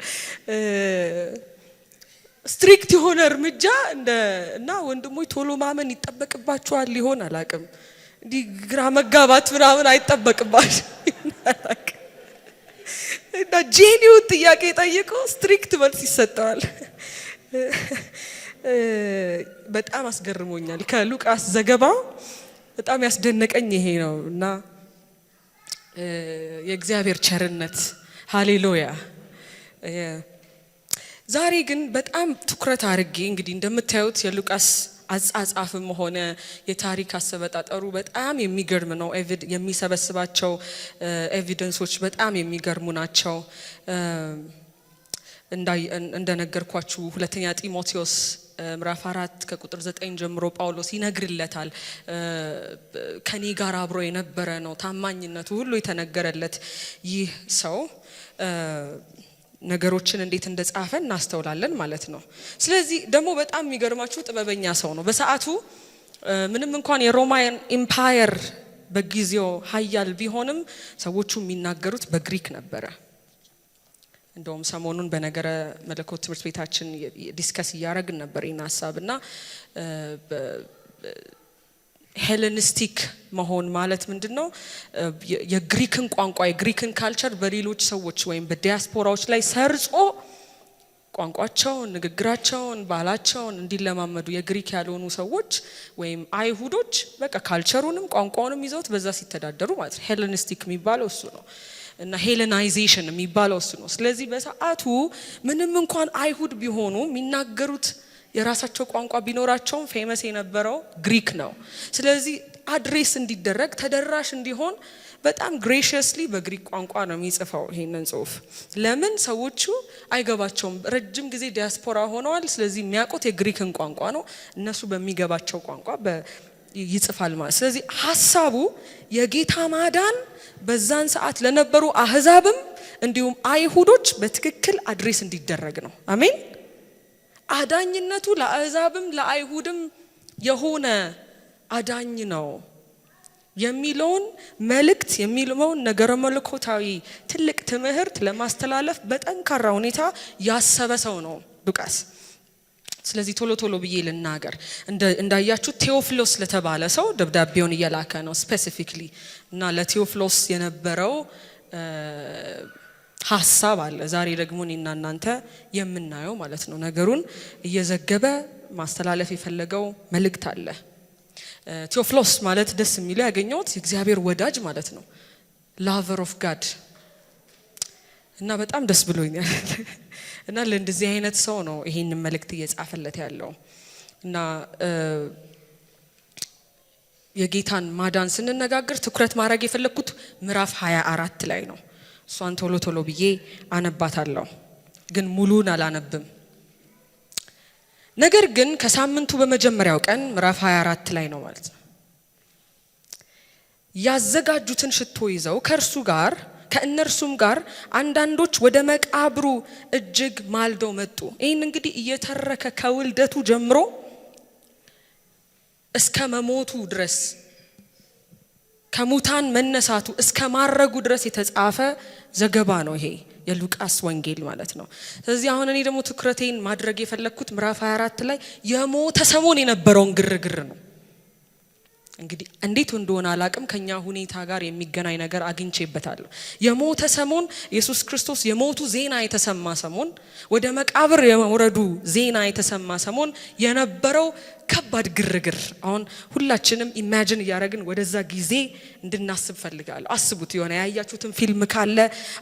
ስትሪክት የሆነ እርምጃ እና ወንድሞች ቶሎ ማመን ይጠበቅባቸዋል ሊሆን አላቅም። እንዲህ ግራ መጋባት ምናምን አይጠበቅባቸው እና ጄኒውን ጥያቄ ጠይቆ ስትሪክት መልስ ይሰጠዋል። በጣም አስገርሞኛል። ከሉቃስ ዘገባ በጣም ያስደነቀኝ ይሄ ነው እና የእግዚአብሔር ቸርነት ሃሌሉያ። ዛሬ ግን በጣም ትኩረት አድርጌ እንግዲህ እንደምታዩት የሉቃስ አጻጻፍም ሆነ የታሪክ አሰበጣጠሩ በጣም የሚገርም ነው። የሚሰበስባቸው ኤቪደንሶች በጣም የሚገርሙ ናቸው። እንደነገርኳችሁ ሁለተኛ ጢሞቴዎስ ምዕራፍ 4 ከቁጥር 9 ጀምሮ ጳውሎስ ይነግርለታል። ከኔ ጋር አብሮ የነበረ ነው፣ ታማኝነቱ ሁሉ የተነገረለት ይህ ሰው ነገሮችን እንዴት እንደጻፈ እናስተውላለን ማለት ነው። ስለዚህ ደግሞ በጣም የሚገርማችሁ ጥበበኛ ሰው ነው። በሰዓቱ ምንም እንኳን የሮማን ኢምፓየር በጊዜው ሀያል ቢሆንም ሰዎቹ የሚናገሩት በግሪክ ነበረ። እንደውም ሰሞኑን በነገረ መለኮት ትምህርት ቤታችን ዲስከስ ያደረግን ነበር ይህን ሐሳብና ሄሌኒስቲክ መሆን ማለት ምንድነው? የግሪክን ቋንቋ የግሪክን ካልቸር በሌሎች ሰዎች ወይም በዲያስፖራዎች ላይ ሰርጾ ቋንቋቸውን፣ ንግግራቸውን፣ ባህላቸውን እንዲለማመዱ የግሪክ ያልሆኑ ሰዎች ወይም አይሁዶች በቃ ካልቸሩንም ቋንቋውንም ይዘውት በዛ ሲተዳደሩ ማለት ነው። ሄሌኒስቲክ የሚባለው እሱ ነው እና ሄሌናይዜሽን የሚባለው እሱ ነው። ስለዚህ በሰዓቱ ምንም እንኳን አይሁድ ቢሆኑ የሚናገሩት የራሳቸው ቋንቋ ቢኖራቸውም ፌመስ የነበረው ግሪክ ነው። ስለዚህ አድሬስ እንዲደረግ ተደራሽ እንዲሆን በጣም ግሬሽየስሊ በግሪክ ቋንቋ ነው የሚጽፈው ይሄንን ጽሁፍ። ለምን ሰዎቹ አይገባቸውም፣ ረጅም ጊዜ ዲያስፖራ ሆነዋል። ስለዚህ የሚያውቁት የግሪክን ቋንቋ ነው፣ እነሱ በሚገባቸው ቋንቋ ይጽፋል ማለት። ስለዚህ ሐሳቡ የጌታ ማዳን በዛን ሰዓት ለነበሩ አህዛብም እንዲሁም አይሁዶች በትክክል አድሬስ እንዲደረግ ነው። አሜን። አዳኝነቱ ለአህዛብም ለአይሁድም የሆነ አዳኝ ነው የሚለውን መልእክት የሚለውን ነገረ መለኮታዊ ትልቅ ትምህርት ለማስተላለፍ በጠንካራ ሁኔታ ያሰበ ሰው ነው ሉቃስ። ስለዚህ ቶሎ ቶሎ ብዬ ልናገር። እንዳያችሁ ቴዎፍሎስ ለተባለ ሰው ደብዳቤውን እየላከ ነው ስፔሲፊክሊ እና ለቴዎፍሎስ የነበረው ሐሳብ አለ። ዛሬ ደግሞ እኔና እናንተ የምናየው ማለት ነው። ነገሩን እየዘገበ ማስተላለፍ የፈለገው መልእክት አለ። ቴዎፍሎስ ማለት ደስ የሚለው ያገኘሁት የእግዚአብሔር ወዳጅ ማለት ነው። ላቨር ኦፍ ጋድ እና በጣም ደስ ብሎኛል። እና ለእንደዚህ አይነት ሰው ነው ይሄንን መልእክት እየጻፈለት ያለው። እና የጌታን ማዳን ስንነጋገር ትኩረት ማድረግ የፈለኩት ምዕራፍ 24 ላይ ነው። እሷን ቶሎ ቶሎ ብዬ አነባታለሁ፣ ግን ሙሉን አላነብም። ነገር ግን ከሳምንቱ በመጀመሪያው ቀን ምዕራፍ 24 ላይ ነው ማለት ነው። ያዘጋጁትን ሽቶ ይዘው ከእነርሱም ጋር አንዳንዶች ወደ መቃብሩ እጅግ ማልደው መጡ። ይህን እንግዲህ እየተረከ ከውልደቱ ጀምሮ እስከ መሞቱ ድረስ ከሙታን መነሳቱ እስከ ማረጉ ድረስ የተጻፈ ዘገባ ነው ይሄ የሉቃስ ወንጌል ማለት ነው። ስለዚህ አሁን እኔ ደግሞ ትኩረቴን ማድረግ የፈለኩት ምዕራፍ 24 ላይ የሞተ ሰሞን የነበረውን ግርግር ነው። እንግዲህ እንዴት እንደሆነ አላቅም፣ ከኛ ሁኔታ ጋር የሚገናኝ ነገር አግኝቼበታለሁ። የሞተ ሰሞን ኢየሱስ ክርስቶስ የሞቱ ዜና የተሰማ ሰሞን፣ ወደ መቃብር የመውረዱ ዜና የተሰማ ሰሞን የነበረው ከባድ ግርግር አሁን ሁላችንም ኢማጂን እያደረግን ወደዛ ጊዜ እንድናስብ ፈልጋለሁ። አስቡት፣ የሆነ ያያችሁትን ፊልም ካለ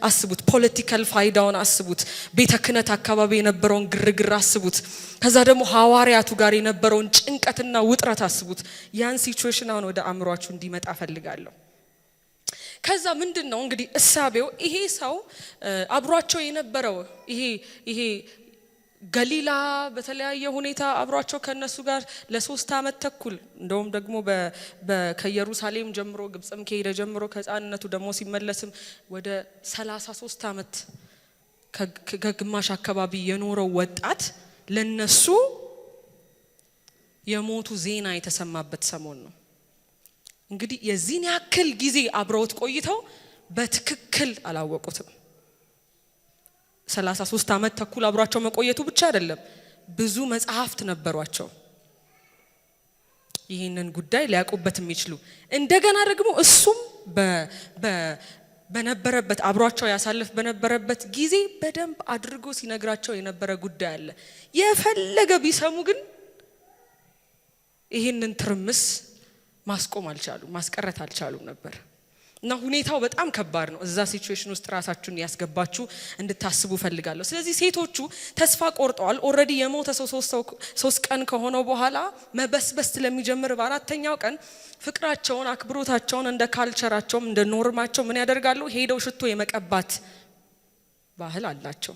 አስቡት፣ ፖለቲካል ፋይዳውን አስቡት፣ ቤተ ክህነት አካባቢ የነበረውን ግርግር አስቡት፣ ከዛ ደግሞ ሐዋርያቱ ጋር የነበረውን ጭንቀትና ውጥረት አስቡት። ያን ሲቹዌሽን አሁን ወደ አእምሯችሁ እንዲመጣ ፈልጋለሁ። ከዛ ምንድነው እንግዲህ እሳቤው ይሄ ሰው አብሯቸው የነበረው ይሄ ገሊላ በተለያየ ሁኔታ አብሯቸው ከነሱ ጋር ለ3 ዓመት ተኩል እንደውም ደግሞ ከኢየሩሳሌም ጀምሮ ግብጽም ከሄደ ጀምሮ ከሕፃንነቱ ደግሞ ሲመለስም ወደ 33 ዓመት ከግማሽ አካባቢ የኖረው ወጣት ለነሱ የሞቱ ዜና የተሰማበት ሰሞን ነው። እንግዲህ የዚህን ያክል ጊዜ አብረውት ቆይተው በትክክል አላወቁትም። 33 ዓመት ተኩል አብሯቸው መቆየቱ ብቻ አይደለም፣ ብዙ መጽሐፍት ነበሯቸው ይህንን ጉዳይ ሊያውቁበት የሚችሉ። እንደገና ደግሞ እሱም በነበረበት አብሯቸው ያሳልፍ በነበረበት ጊዜ በደንብ አድርጎ ሲነግራቸው የነበረ ጉዳይ አለ። የፈለገ ቢሰሙ ግን ይህንን ትርምስ ማስቆም አልቻሉም፣ ማስቀረት አልቻሉም ነበር። እና ሁኔታው በጣም ከባድ ነው። እዛ ሲቹዌሽን ውስጥ ራሳችሁን ያስገባችሁ እንድታስቡ ፈልጋለሁ። ስለዚህ ሴቶቹ ተስፋ ቆርጠዋል። ኦሬዲ የሞተ ሰው 3 ቀን ከሆነው በኋላ መበስበስ ስለሚጀምር በአራተኛው ቀን ፍቅራቸውን፣ አክብሮታቸውን እንደ ካልቸራቸውም እንደ ኖርማቸው ምን ያደርጋሉ? ሄደው ሽቶ የመቀባት ባህል አላቸው።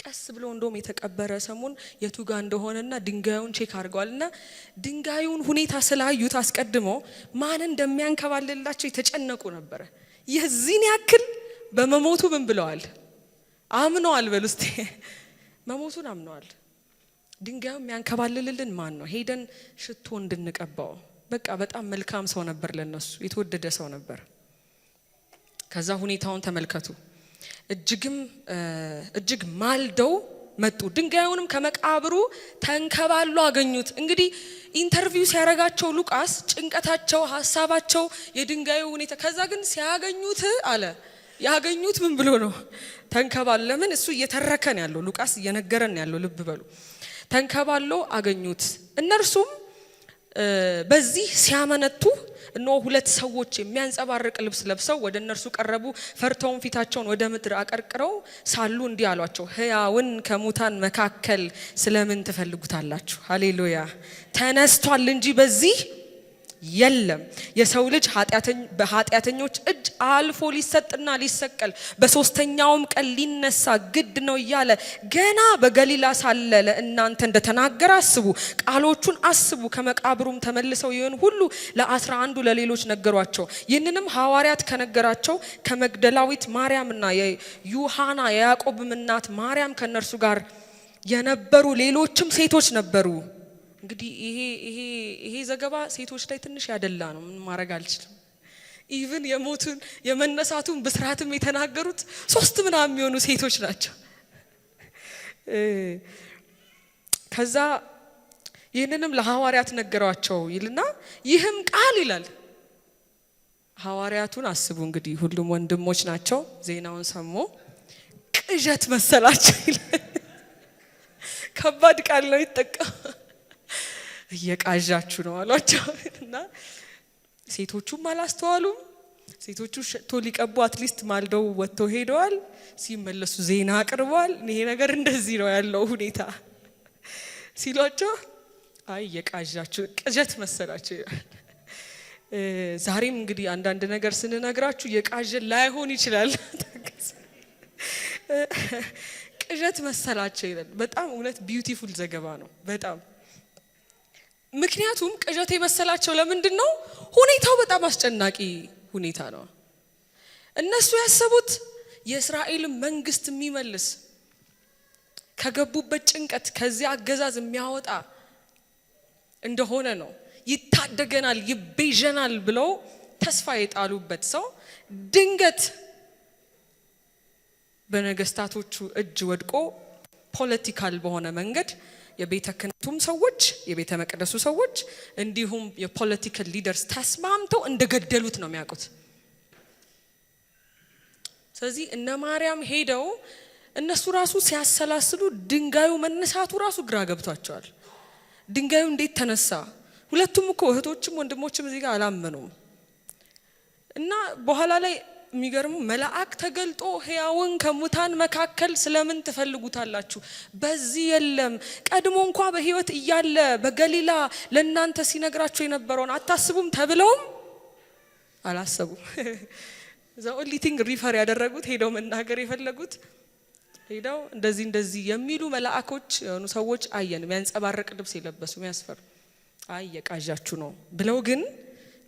ቀስ ብሎ እንደውም የተቀበረ ሰሞን የቱጋ እንደሆነና ድንጋዩን ቼክ አድርገዋልና ድንጋዩን ሁኔታ ስላዩት አስቀድሞ ማን እንደሚያንከባልላቸው የተጨነቁ ነበር። የዚህን ያክል በመሞቱ ምን ብለዋል? አምነዋል። በሉስቲ መሞቱን አምነዋል። ድንጋዩ የሚያንከባልልልን ማን ነው? ሄደን ሽቶ እንድንቀባው። በቃ በጣም መልካም ሰው ነበር፣ ለነሱ የተወደደ ሰው ነበር። ከዛ ሁኔታውን ተመልከቱ። እጅግ ማልደው መጡ። ድንጋዩንም ከመቃብሩ ተንከባሎ አገኙት። እንግዲህ ኢንተርቪው ሲያረጋቸው ሉቃስ ጭንቀታቸው፣ ሐሳባቸው የድንጋዩ ሁኔታ ከዛ ግን ሲያገኙት አለ ያገኙት ምን ብሎ ነው? ተንከባሎ። ለምን እሱ እየተረከን ያለው ሉቃስ እየነገረን ያለው ልብ በሉ። ተንከባሎ አገኙት። እነርሱም በዚህ ሲያመነቱ እነሆ ሁለት ሰዎች የሚያንጸባርቅ ልብስ ለብሰው ወደ እነርሱ ቀረቡ። ፈርተውም ፊታቸውን ወደ ምድር አቀርቅረው ሳሉ እንዲህ አሏቸው፣ ሕያውን ከሙታን መካከል ስለምን ትፈልጉታላችሁ? ሃሌሉያ። ተነስቷል እንጂ በዚህ የለም። የሰው ልጅ በኃጢአተኞች እጅ አልፎ ሊሰጥና ሊሰቀል በሶስተኛውም ቀን ሊነሳ ግድ ነው እያለ ገና በገሊላ ሳለ ለእናንተ እንደተናገረ አስቡ፣ ቃሎቹን አስቡ። ከመቃብሩም ተመልሰው ይህን ሁሉ ለ11 ለሌሎች ነገሯቸው። ይህንንም ሐዋርያት ከነገራቸው ከመግደላዊት ማርያምና የዩሐና የያዕቆብም እናት ማርያም ከነርሱ ጋር የነበሩ ሌሎችም ሴቶች ነበሩ። እንግዲህ ይሄ ዘገባ ሴቶች ላይ ትንሽ ያደላ ነው። ምን ማድረግ አልችልም። ኢቭን የሞቱን የመነሳቱን ብስራትም የተናገሩት 3 ምናምን የሚሆኑ ሴቶች ናቸው። ከዛ ይህንንም ለሐዋርያት ነገሯቸው ይልና ይህም ቃል ይላል። ሐዋርያቱን አስቡ እንግዲህ ሁሉም ወንድሞች ናቸው። ዜናውን ሰሙ፣ ቅዠት መሰላቸው ይላል። ከባድ ቃል ነው ይጠቀም። እየቃዣችሁ ነው አሏቸው እና ሴቶቹም አላስተዋሉም። ሴቶቹ ሸቶ ሊቀቡ አትሊስት ማልደው ወጥተው ሄደዋል። ሲመለሱ ዜና አቅርበዋል። ይሄ ነገር እንደዚህ ነው ያለው ሁኔታ ሲሏቸው አይ እየቃዣችሁ ቅዠት መሰላቸው ይላል። ዛሬም እንግዲህ አንዳንድ ነገር ስንነግራችሁ የቃዠን ላይሆን ይችላል። ቅዠት መሰላቸው ይላል። በጣም እውነት ቢዩቲፉል ዘገባ ነው በጣም። ምክንያቱም ቅዠት የመሰላቸው ለምንድን ነው? ሁኔታው በጣም አስጨናቂ ሁኔታ ነው። እነሱ ያሰቡት የእስራኤል መንግስት የሚመልስ ከገቡበት ጭንቀት ከዚያ አገዛዝ የሚያወጣ እንደሆነ ነው። ይታደገናል፣ ይቤዠናል ብለው ተስፋ የጣሉበት ሰው ድንገት በነገስታቶቹ እጅ ወድቆ ፖለቲካል በሆነ መንገድ የቤተ ክህነቱም ሰዎች የቤተ መቅደሱ ሰዎች እንዲሁም የፖለቲካል ሊደርስ ተስማምተው እንደገደሉት ነው የሚያውቁት። ስለዚህ እነ ማርያም ሄደው እነሱ ራሱ ሲያሰላስሉ ድንጋዩ መነሳቱ ራሱ ግራ ገብቷቸዋል። ድንጋዩ እንዴት ተነሳ? ሁለቱም እኮ እህቶችም ወንድሞችም እዚህ ጋር አላመኑም። እና በኋላ ላይ የሚገርሙ መልአክ ተገልጦ ሕያውን ከሙታን መካከል ስለምን ትፈልጉታላችሁ? በዚህ የለም። ቀድሞ እንኳ በሕይወት እያለ በገሊላ ለእናንተ ሲነግራችሁ የነበረውን አታስቡም ተብለውም አላሰቡም። ዘ ኦንሊ ቲንግ ሪፈር ያደረጉት ሄደው መናገር የፈለጉት ሄደው እንደዚህ የሚሉ መልአኮች የሆኑ ሰዎች አየን፣ የሚያንጸባርቅ ልብስ የለበሱ የሚያስፈሩ። አይ የቃዣችሁ ነው ብለው ግን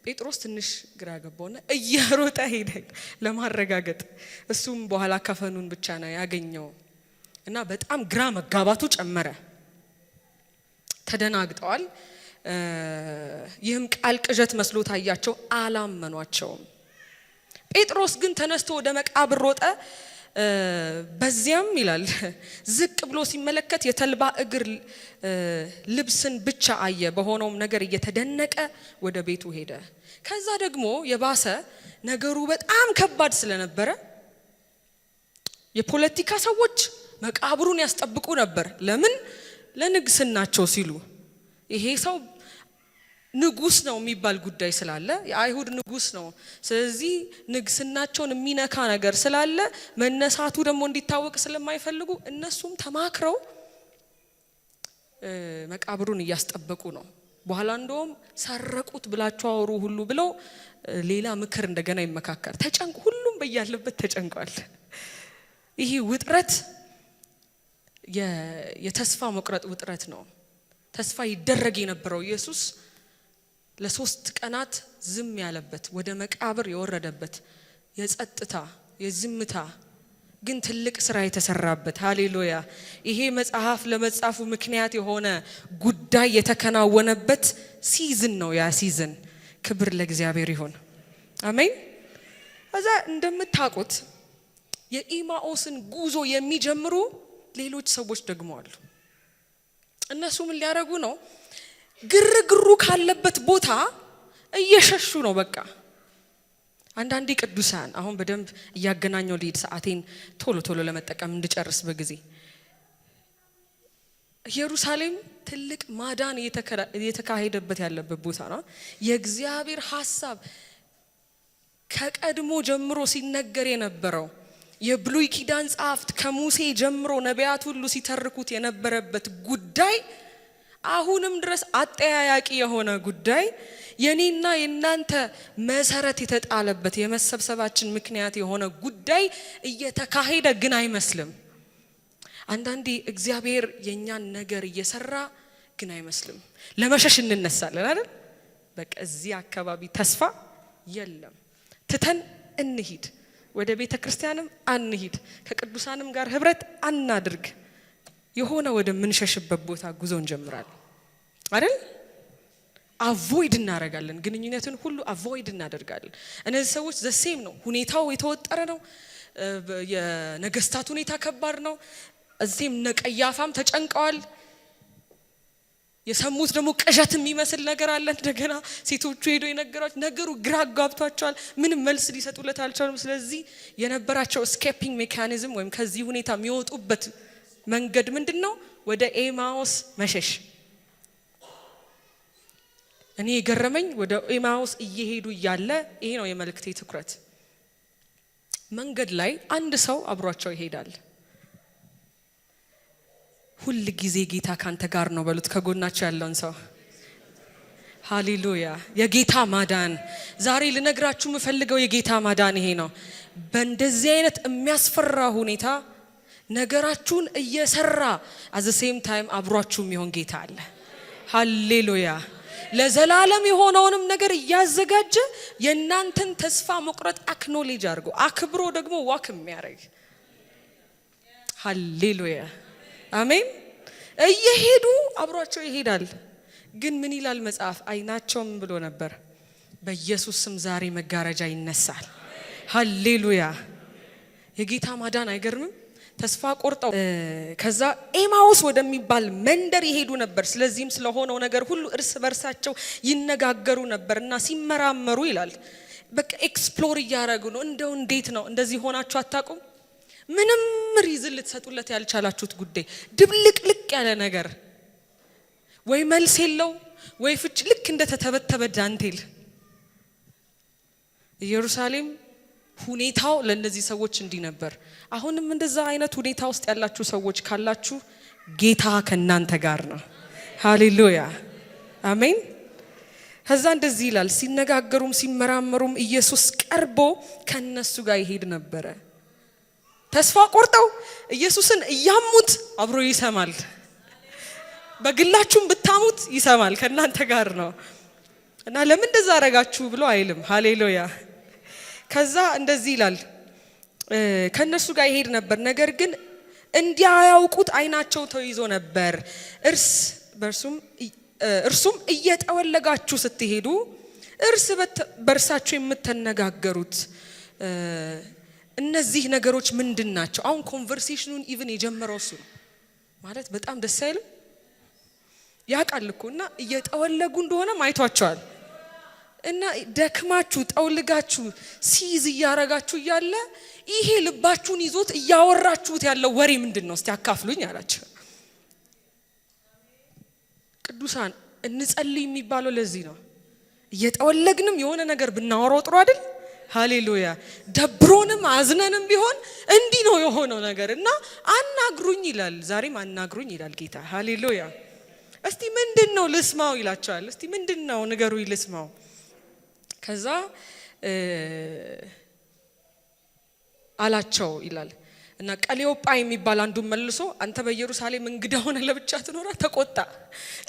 ጴጥሮስ ትንሽ ግራ ገባውና እየሮጠ ሄደ ለማረጋገጥ። እሱም በኋላ ከፈኑን ብቻ ነው ያገኘው እና በጣም ግራ መጋባቱ ጨመረ። ተደናግጠዋል። ይህም ቃል ቅዠት መስሎ ታያቸው፣ አላመኗቸውም። ጴጥሮስ ግን ተነስቶ ወደ መቃብር ሮጠ። በዚያም ይላል ዝቅ ብሎ ሲመለከት የተልባ እግር ልብስን ብቻ አየ። በሆነውም ነገር እየተደነቀ ወደ ቤቱ ሄደ። ከዛ ደግሞ የባሰ ነገሩ በጣም ከባድ ስለነበረ የፖለቲካ ሰዎች መቃብሩን ያስጠብቁ ነበር። ለምን? ለንግስናቸው ሲሉ። ይሄ ሰው ንጉስ ነው የሚባል ጉዳይ ስላለ የአይሁድ ንጉስ ነው። ስለዚህ ንግስናቸውን የሚነካ ነገር ስላለ መነሳቱ ደግሞ እንዲታወቅ ስለማይፈልጉ እነሱም ተማክረው መቃብሩን እያስጠበቁ ነው። በኋላ እንደውም ሰረቁት ብላችሁ አወሩ ሁሉ ብለው ሌላ ምክር እንደገና ይመካከር። ተጨንቁ፣ ሁሉም በያለበት ተጨንቋል። ይሄ ውጥረት የተስፋ መቁረጥ ውጥረት ነው። ተስፋ ይደረግ የነበረው ኢየሱስ ለ3 ቀናት ዝም ያለበት፣ ወደ መቃብር የወረደበት፣ የጸጥታ የዝምታ ግን ትልቅ ስራ የተሰራበት። ሃሌሉያ! ይሄ መጽሐፍ ለመጻፉ ምክንያት የሆነ ጉዳይ የተከናወነበት ሲዝን ነው። ያ ሲዝን ክብር ለእግዚአብሔር ይሁን። አሜን። እዛ እንደምታውቁት የኢማኦስን ጉዞ የሚጀምሩ ሌሎች ሰዎች ደግሞ አሉ። እነሱ ምን ሊያደርጉ ነው? ግርግሩ ካለበት ቦታ እየሸሹ ነው። በቃ አንዳንዴ ቅዱሳን አሁን በደንብ እያገናኘው ልሂድ ሰዓቴን ቶሎ ለመጠቀም እንድጨርስ በጊዜ ኢየሩሳሌም ትልቅ ማዳን እየተካሄደበት ያለበት ቦታ ነው። የእግዚአብሔር ሐሳብ ከቀድሞ ጀምሮ ሲነገር የነበረው የብሉይ ኪዳን ጸሐፍት ከሙሴ ጀምሮ ነቢያት ሁሉ ሲተርኩት የነበረበት ጉዳይ አሁንም ድረስ አጠያያቂ የሆነ ጉዳይ የኔና የናንተ መሰረት የተጣለበት የመሰብሰባችን ምክንያት የሆነ ጉዳይ እየተካሄደ ግን አይመስልም። አንዳንዴ እግዚአብሔር የኛን ነገር እየሰራ ግን አይመስልም። ለመሸሽ እንነሳለን አይደል? በቃ እዚህ አካባቢ ተስፋ የለም ትተን እንሂድ፣ ወደ ቤተ ክርስቲያንም አንሂድ፣ ከቅዱሳንም ጋር ህብረት አናድርግ፣ የሆነ ወደ ምንሸሽበት ቦታ ጉዞ እንጀምራለን አይደል? አቮይድ እናደርጋለን፣ ግንኙነትን ሁሉ አቮይድ እናደርጋለን። እነዚህ ሰዎች ዘሴም ነው። ሁኔታው የተወጠረ ነው። የነገስታት ሁኔታ ከባድ ነው። እዚህም ነቀያፋም ተጨንቀዋል። የሰሙት ደግሞ ቅዠት የሚመስል ነገር አለ። እንደገና ሴቶቹ ሄዶ የነገሯቸው ነገሩ ግራ ጋብቷቸዋል። ምንም መልስ ሊሰጡለት አልቻሉም። ስለዚህ የነበራቸው ስኬፒንግ ሜካኒዝም ወይም ከዚህ ሁኔታ የሚወጡበት መንገድ ምንድነው? ወደ ኤማውስ መሸሽ። እኔ የገረመኝ ወደ ኤማውስ እየሄዱ እያለ ይሄ ነው የመልእክቴ ትኩረት። መንገድ ላይ አንድ ሰው አብሯቸው ይሄዳል። ሁል ጊዜ ጌታ ካንተ ጋር ነው በሉት ከጎናቸው ያለውን ሰው። ሃሌሉያ! የጌታ ማዳን ዛሬ ልነግራችሁ የምፈልገው የጌታ ማዳን ይሄ ነው። በእንደዚህ አይነት የሚያስፈራ ሁኔታ ነገራችሁን እየሰራ at the same time አብሯችሁ የሚሆን ጌታ አለ። ሃሌሉያ! ለዘላለም የሆነውንም ነገር እያዘጋጀ የእናንተን ተስፋ መቁረጥ አክኖሌጅ አድርጎ አክብሮ ደግሞ ዋክ የሚያደርግ ሃሌሉያ! አሜን። እየሄዱ አብሯቸው ይሄዳል። ግን ምን ይላል መጽሐፍ? አይናቸውም ብሎ ነበር። በኢየሱስ ስም ዛሬ መጋረጃ ይነሳል። ሃሌሉያ! የጌታ ማዳን አይገርምም? ተስፋ ቆርጠው ከዛ ኤማውስ ወደሚባል መንደር ይሄዱ ነበር። ስለዚህም ስለሆነው ነገር ሁሉ እርስ በርሳቸው ይነጋገሩ ነበርና ሲመራመሩ ይላል። በቃ ኤክስፕሎር እያደረጉ ነው። እንደው እንዴት ነው እንደዚህ ሆናችሁ አታውቁም? ምንም ሪዝን ልትሰጡለት ያልቻላችሁት ጉዳይ ድብልቅልቅ ያለ ነገር ወይ መልስ የለው ወይ ፍች ልክ እንደተተበተበ ዳንቴል። ኢየሩሳሌም ሁኔታው ለነዚህ ሰዎች እንዲህ ነበር። አሁንም እንደዛ አይነት ሁኔታ ውስጥ ያላችሁ ሰዎች ካላችሁ ጌታ ከናንተ ጋር ነው። ሃሌሉያ! አሜን። ከዛ እንደዚህ ይላል፣ ሲነጋገሩም ሲመራመሩም ኢየሱስ ቀርቦ ከነሱ ጋር ይሄድ ነበረ። ተስፋ ቆርጠው ኢየሱስን እያሙት አብሮ ይሰማል። በግላችሁም ብታሙት ይሰማል፣ ከናንተ ጋር ነው እና ለምን እንደዛ አረጋችሁ ብሎ አይልም። ሃሌሉያ! ከዛ እንደዚህ ይላል፣ ከነሱ ጋር ይሄድ ነበር፣ ነገር ግን እንዲያያውቁት አይናቸው ተይዞ ነበር። እርሱም እየጠወለጋችሁ ስትሄዱ እርስ በርሳችሁ የምትነጋገሩት እነዚህ ነገሮች ምንድን ናቸው? አሁን ኮንቨርሴሽኑን ኢቭን የጀመረው እሱ ነው ማለት በጣም ደስ አይልም? ያውቃል እኮ እና እየጠወለጉ እንደሆነም አይቷቸዋል። እና ደክማችሁ ጠውልጋችሁ ሲዝ እያረጋችሁ እያለ ይሄ ልባችሁን ይዞት እያወራችሁት ያለው ወሬ ምንድን ነው? እስቲ አካፍሉኝ አላቸው። ቅዱሳን እንጸልይ የሚባለው ለዚህ ነው። እየጠወለግንም የሆነ ነገር ብናወራው ጥሩ አይደል? ሃሌሉያ! ደብሮንም አዝነንም ቢሆን እንዲህ ነው የሆነው ነገር እና አናግሩኝ ይላል። ዛሬም አናግሩኝ ይላል ጌታ። ሃሌሉያ! እስቲ ምንድነው ልስማው ይላቸዋል። እስቲ ምንድነው ንገሩኝ ልስማው። ከዛ አላቸው ይላል እና ቀሌዮጳ የሚባል አንዱን መልሶ አንተ በኢየሩሳሌም እንግዳ ሆነ ለብቻ ትኖራ ተቆጣ።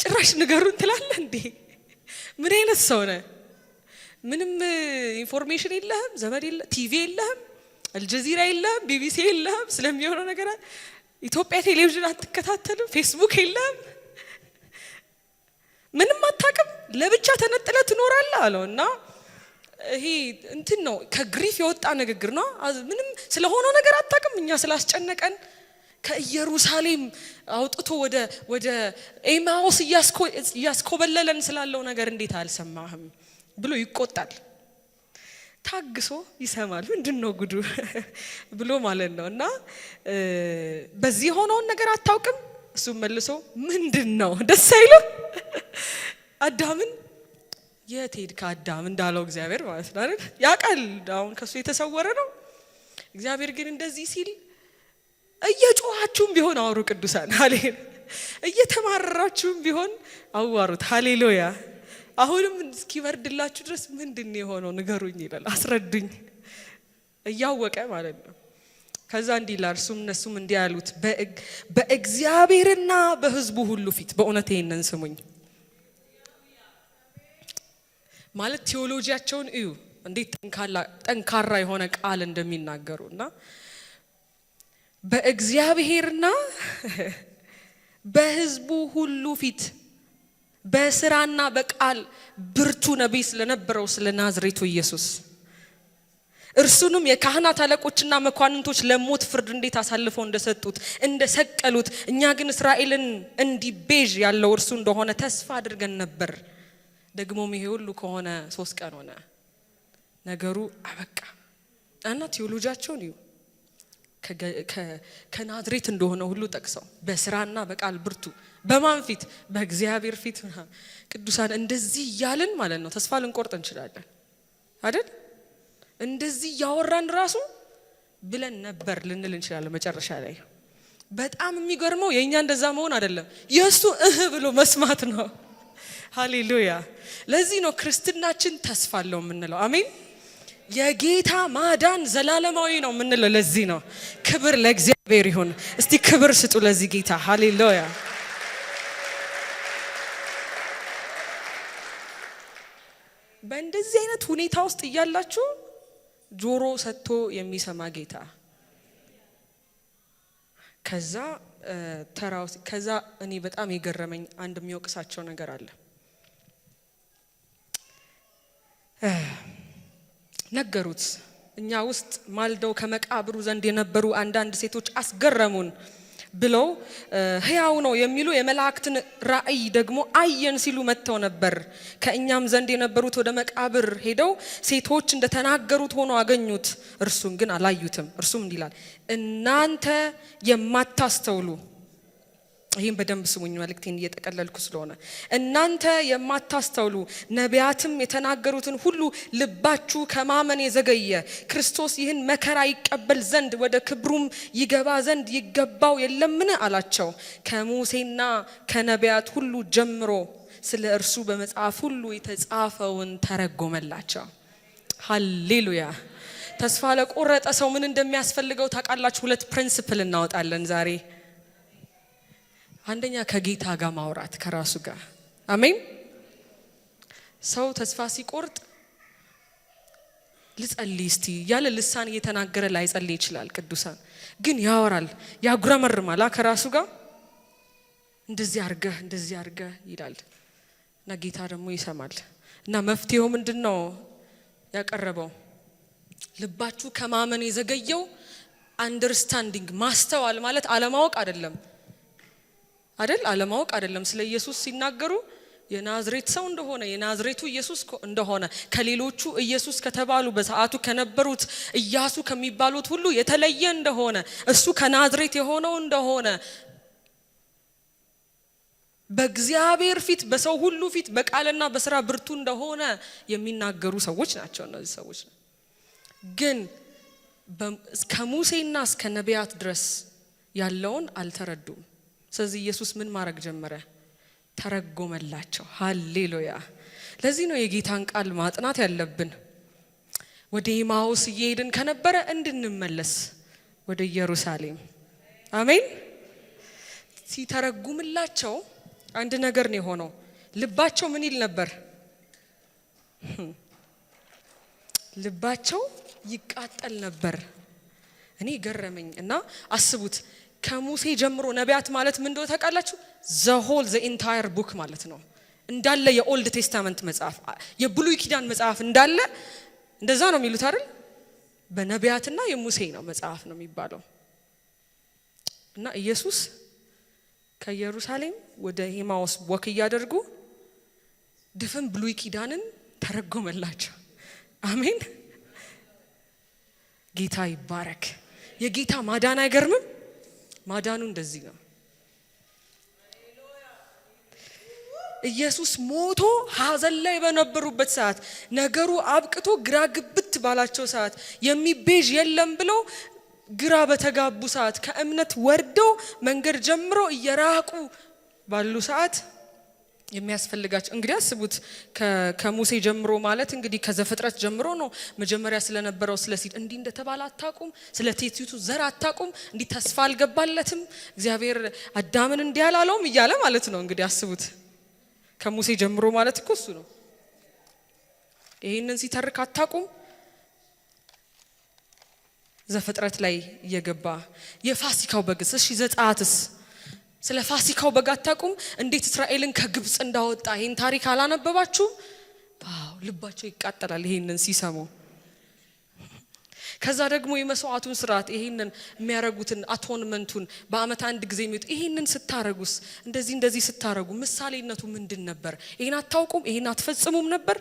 ጭራሽ ንገሩን ትላለህ እንዴ? ምን አይነት ሰው ነህ? ምንም ኢንፎርሜሽን የለህም፣ ዘመድ የለህም፣ ቲቪ የለህም፣ አልጀዚራ የለህም፣ ቢቢሲ የለህም፣ ስለሚሆነው ነገር ኢትዮጵያ ቴሌቪዥን አትከታተልም፣ ፌስቡክ የለህም፣ ምንም አታውቅም፣ ለብቻ ተነጥለ ትኖራለህ አለው እና ይሄ እንትን ነው ከግሪፍ የወጣ ንግግር ነው። ምንም ስለሆነው ነገር አታውቅም። እኛ ስላስጨነቀን ከኢየሩሳሌም አውጥቶ ወደ ኤማውስ እያስኮበለለን ስላለው ነገር እንዴት አልሰማህም ብሎ ይቆጣል። ታግሶ ይሰማል። ምንድነው ጉዱ ብሎ ማለት ነው። እና በዚህ ሆነውን ነገር አታውቅም። እሱ መልሶ ምንድነው ደስ አይልም? አዳምን የት ሄድክ አዳም እንዳለው እግዚአብሔር ማለት ነው አይደል? ያውቃል አሁን ከሱ የተሰወረ ነው። እግዚአብሔር ግን እንደዚህ ሲል እየጮሃችሁም ቢሆን አውሩ ቅዱሳን፣ ሃሌሉያ። እየተማረራችሁም ቢሆን አዋሩት፣ ሃሌሉያ። አሁንም እስኪበርድላችሁ ድረስ ምንድነው የሆነው ንገሩኝ ይላል፣ አስረዱኝ እያወቀ ማለት ነው። ከዛ እንዲህ ይላል፣ እነሱም እንዲህ ያሉት በእግዚአብሔርና በሕዝቡ ሁሉ ፊት። በእውነት ይሄንን ስሙኝ ማለት ቴዎሎጂያቸውን እዩ እንዴት ጠንካራ የሆነ ቃል እንደሚናገሩና በእግዚአብሔርና በሕዝቡ ሁሉ ፊት በስራና በቃል ብርቱ ነቢይ ስለነበረው ስለ ናዝሬቱ ኢየሱስ እርሱንም የካህናት አለቆችና መኳንንቶች ለሞት ፍርድ እንዴት አሳልፈው እንደሰቀሉት እኛ ግን እስራኤልን እንዲቤዥ ያለው እርሱ እንደሆነ ተስፋ አድርገን ነበር። ደግሞም ይሄ ሁሉ ከሆነ 3 ቀን ሆነ፣ ነገሩ አበቃ። እና ቴዎሎጂያቸውን እዩ ከናዝሬት እንደሆነ ሁሉ ጠቅሰው በስራና በቃል ብርቱ በማን ፊት? በእግዚአብሔር ፊት። ቅዱሳን እንደዚህ እያልን ማለት ነው ተስፋ ልንቆርጥ እንችላለን አይደል? እንደዚህ ያወራን ራሱ ብለን ነበር ልንል እንችላለን መጨረሻ ላይ። በጣም የሚገርመው የኛ እንደዛ መሆን አይደለም፣ የሱ ብሎ መስማት ነው። ሃሌሉያ። ለዚህ ነው ክርስትናችን ተስፋ አለው የምንለው። አሜን። የጌታ ማዳን ዘላለማዊ ነው የምንለው ለዚህ ነው። ክብር ለእግዚአብሔር ይሁን። እስቲ ክብር ስጡ ለዚህ ጌታ። ሃሌሉያ። በእንደዚህ አይነት ሁኔታ ውስጥ እያላችሁ ጆሮ ሰጥቶ የሚሰማ ጌታ ከዛ እኔ በጣም የገረመኝ አንድ የሚወቅሳቸው ነገር አለ። ነገሩት እኛ ውስጥ ማልደው ከመቃብሩ ዘንድ የነበሩ አንዳንድ ሴቶች አስገረሙን ብለው ሕያው ነው የሚሉ የመላእክትን ራእይ ደግሞ አየን ሲሉ መጥተው ነበር። ከእኛም ዘንድ የነበሩት ወደ መቃብር ሄደው ሴቶች እንደተናገሩት ሆኖ አገኙት፣ እርሱን ግን አላዩትም። እርሱም እንዲህ ይላል፣ እናንተ የማታስተውሉ፣ ይህም በደንብ ስሙኝ መልእክቴን እየጠቀለልኩ ስለሆነ፣ እናንተ የማታስተውሉ ነቢያትም የተናገሩትን ሁሉ ልባችሁ ከማመን የዘገየ ክርስቶስ ይህን መከራ ይቀበል ዘንድ ወደ ክብሩም ይገባ ዘንድ ይገባው የለምን አላቸው። ከሙሴና ከነቢያት ሁሉ ጀምሮ ስለ እርሱ በመጽሐፍ ሁሉ የተጻፈውን ተረጎመላቸው። ሃሌሉያ። ተስፋ ለቆረጠ ሰው ምን እንደሚያስፈልገው ታውቃላችሁ? 2 ፕሪንሲፕል እናወጣለን ዛሬ። አንደኛ ከጌታ ጋር ማውራት ከራሱ ጋር። አሜን። ሰው ተስፋ ሲቆርጥ ልጸልይ እስቲ ያለ ልሳን እየተናገረ ላይጸልይ ይችላል። ቅዱሳን ግን ያወራል፣ ያጉረመርማል ከራሱ ጋር። እንደዚህ አርገህ ይላል እና ጌታ ደግሞ ይሰማል። እና መፍትሄው ምንድነው ያቀረበው? ልባችሁ ከማመን የዘገየው አንደርስታንዲንግ፣ ማስተዋል ማለት አለማወቅ አይደለም አይደል? አለማወቅ አይደለም። ስለ ኢየሱስ ሲናገሩ የናዝሬት ሰው እንደሆነ የናዝሬቱ ኢየሱስ እንደሆነ ከሌሎቹ ኢየሱስ ከተባሉ በሰዓቱ ከነበሩት ኢያሱ ከሚባሉት ሁሉ የተለየ እንደሆነ እሱ ከናዝሬት የሆነው እንደሆነ በእግዚአብሔር ፊት በሰው ሁሉ ፊት በቃልና በስራ ብርቱ እንደሆነ የሚናገሩ ሰዎች ናቸው እነዚህ ሰዎች። ግን ከሙሴና እስከ ነቢያት ድረስ ያለውን አልተረዱም። ስለዚህ ኢየሱስ ምን ማድረግ ጀመረ? ተረጎመላቸው። ሃሌሉያ። ለዚህ ነው የጌታን ቃል ማጥናት ያለብን። ወደ ኤማሁስ እየሄድን ከነበረ እንድንመለስ ወደ ኢየሩሳሌም። አሜን። ሲተረጉምላቸው አንድ ነገር ነው የሆነው። ልባቸው ምን ይል ነበር? ልባቸው ይቃጠል ነበር። እኔ ገረመኝ እና አስቡት፣ ከሙሴ ጀምሮ ነቢያት ማለት ምን እንደሆነ ታውቃላችሁ? the entire book ማለት ነው። እንዳለ የኦልድ ቴስታመንት መጽሐፍ፣ የብሉይ ኪዳን መጽሐፍ እንዳለ እንደዛ ነው የሚሉት አይደል? በነቢያትና የሙሴ ነው መጽሐፍ ነው የሚባለው። እና ኢየሱስ ከኢየሩሳሌም ወደ ኤማውስ ወክ እያደረጉ ድፍን ብሉይ ኪዳንን ተረጎመላቸው። አሜን። ጌታ ይባረክ። የጌታ ማዳን አይገርምም? ማዳኑ እንደዚህ ነው። ኢየሱስ ሞቶ ሐዘን ላይ በነበሩበት ሰዓት፣ ነገሩ አብቅቶ ግራ ግብት ባላቸው ሰዓት፣ የሚቤዥ የለም ብለው ግራ በተጋቡ ሰዓት፣ ከእምነት ወርደው መንገድ ጀምሮ እየራቁ ባሉ ሰዓት የሚያስፈልጋቸው እንግዲህ አስቡት፣ ከሙሴ ጀምሮ ማለት እንግዲህ ከዘፍጥረት ጀምሮ ነው። መጀመሪያ ስለነበረው ስለ ሲድ እንዲህ እንደተባለ አታቁም፣ ስለ ቴቲቱ ዘር አታቁም፣ እንዲህ ተስፋ አልገባለትም፣ እግዚአብሔር አዳምን እንዲህ አላለውም እያለ ማለት ነው። እንግዲህ አስቡት፣ ከሙሴ ጀምሮ ማለት እኮ እሱ ነው። ይሄንን ሲተርክ አታቁም። ዘፍጥረት ላይ እየገባ የፋሲካው በግስ እሺ፣ ዘጸአትስ ስለ ፋሲካው በግ አታቁም? እንዴት እስራኤልን ከግብጽ እንዳወጣ ይሄን ታሪክ አላነበባችሁም? አዎ፣ ልባቸው ይቃጠላል ይሄንን ሲሰሙ። ከዛ ደግሞ የመስዋዕቱን ስርዓት ይሄንን የሚያረጉትን አቶንመንቱን በአመት አንድ ጊዜ የሚወጥ ይሄንን ስታረጉስ እንደዚህ ስታረጉ ምሳሌነቱ ምንድን ነበር? ይሄን አታውቁም? ይሄን አትፈጽሙም ነበር?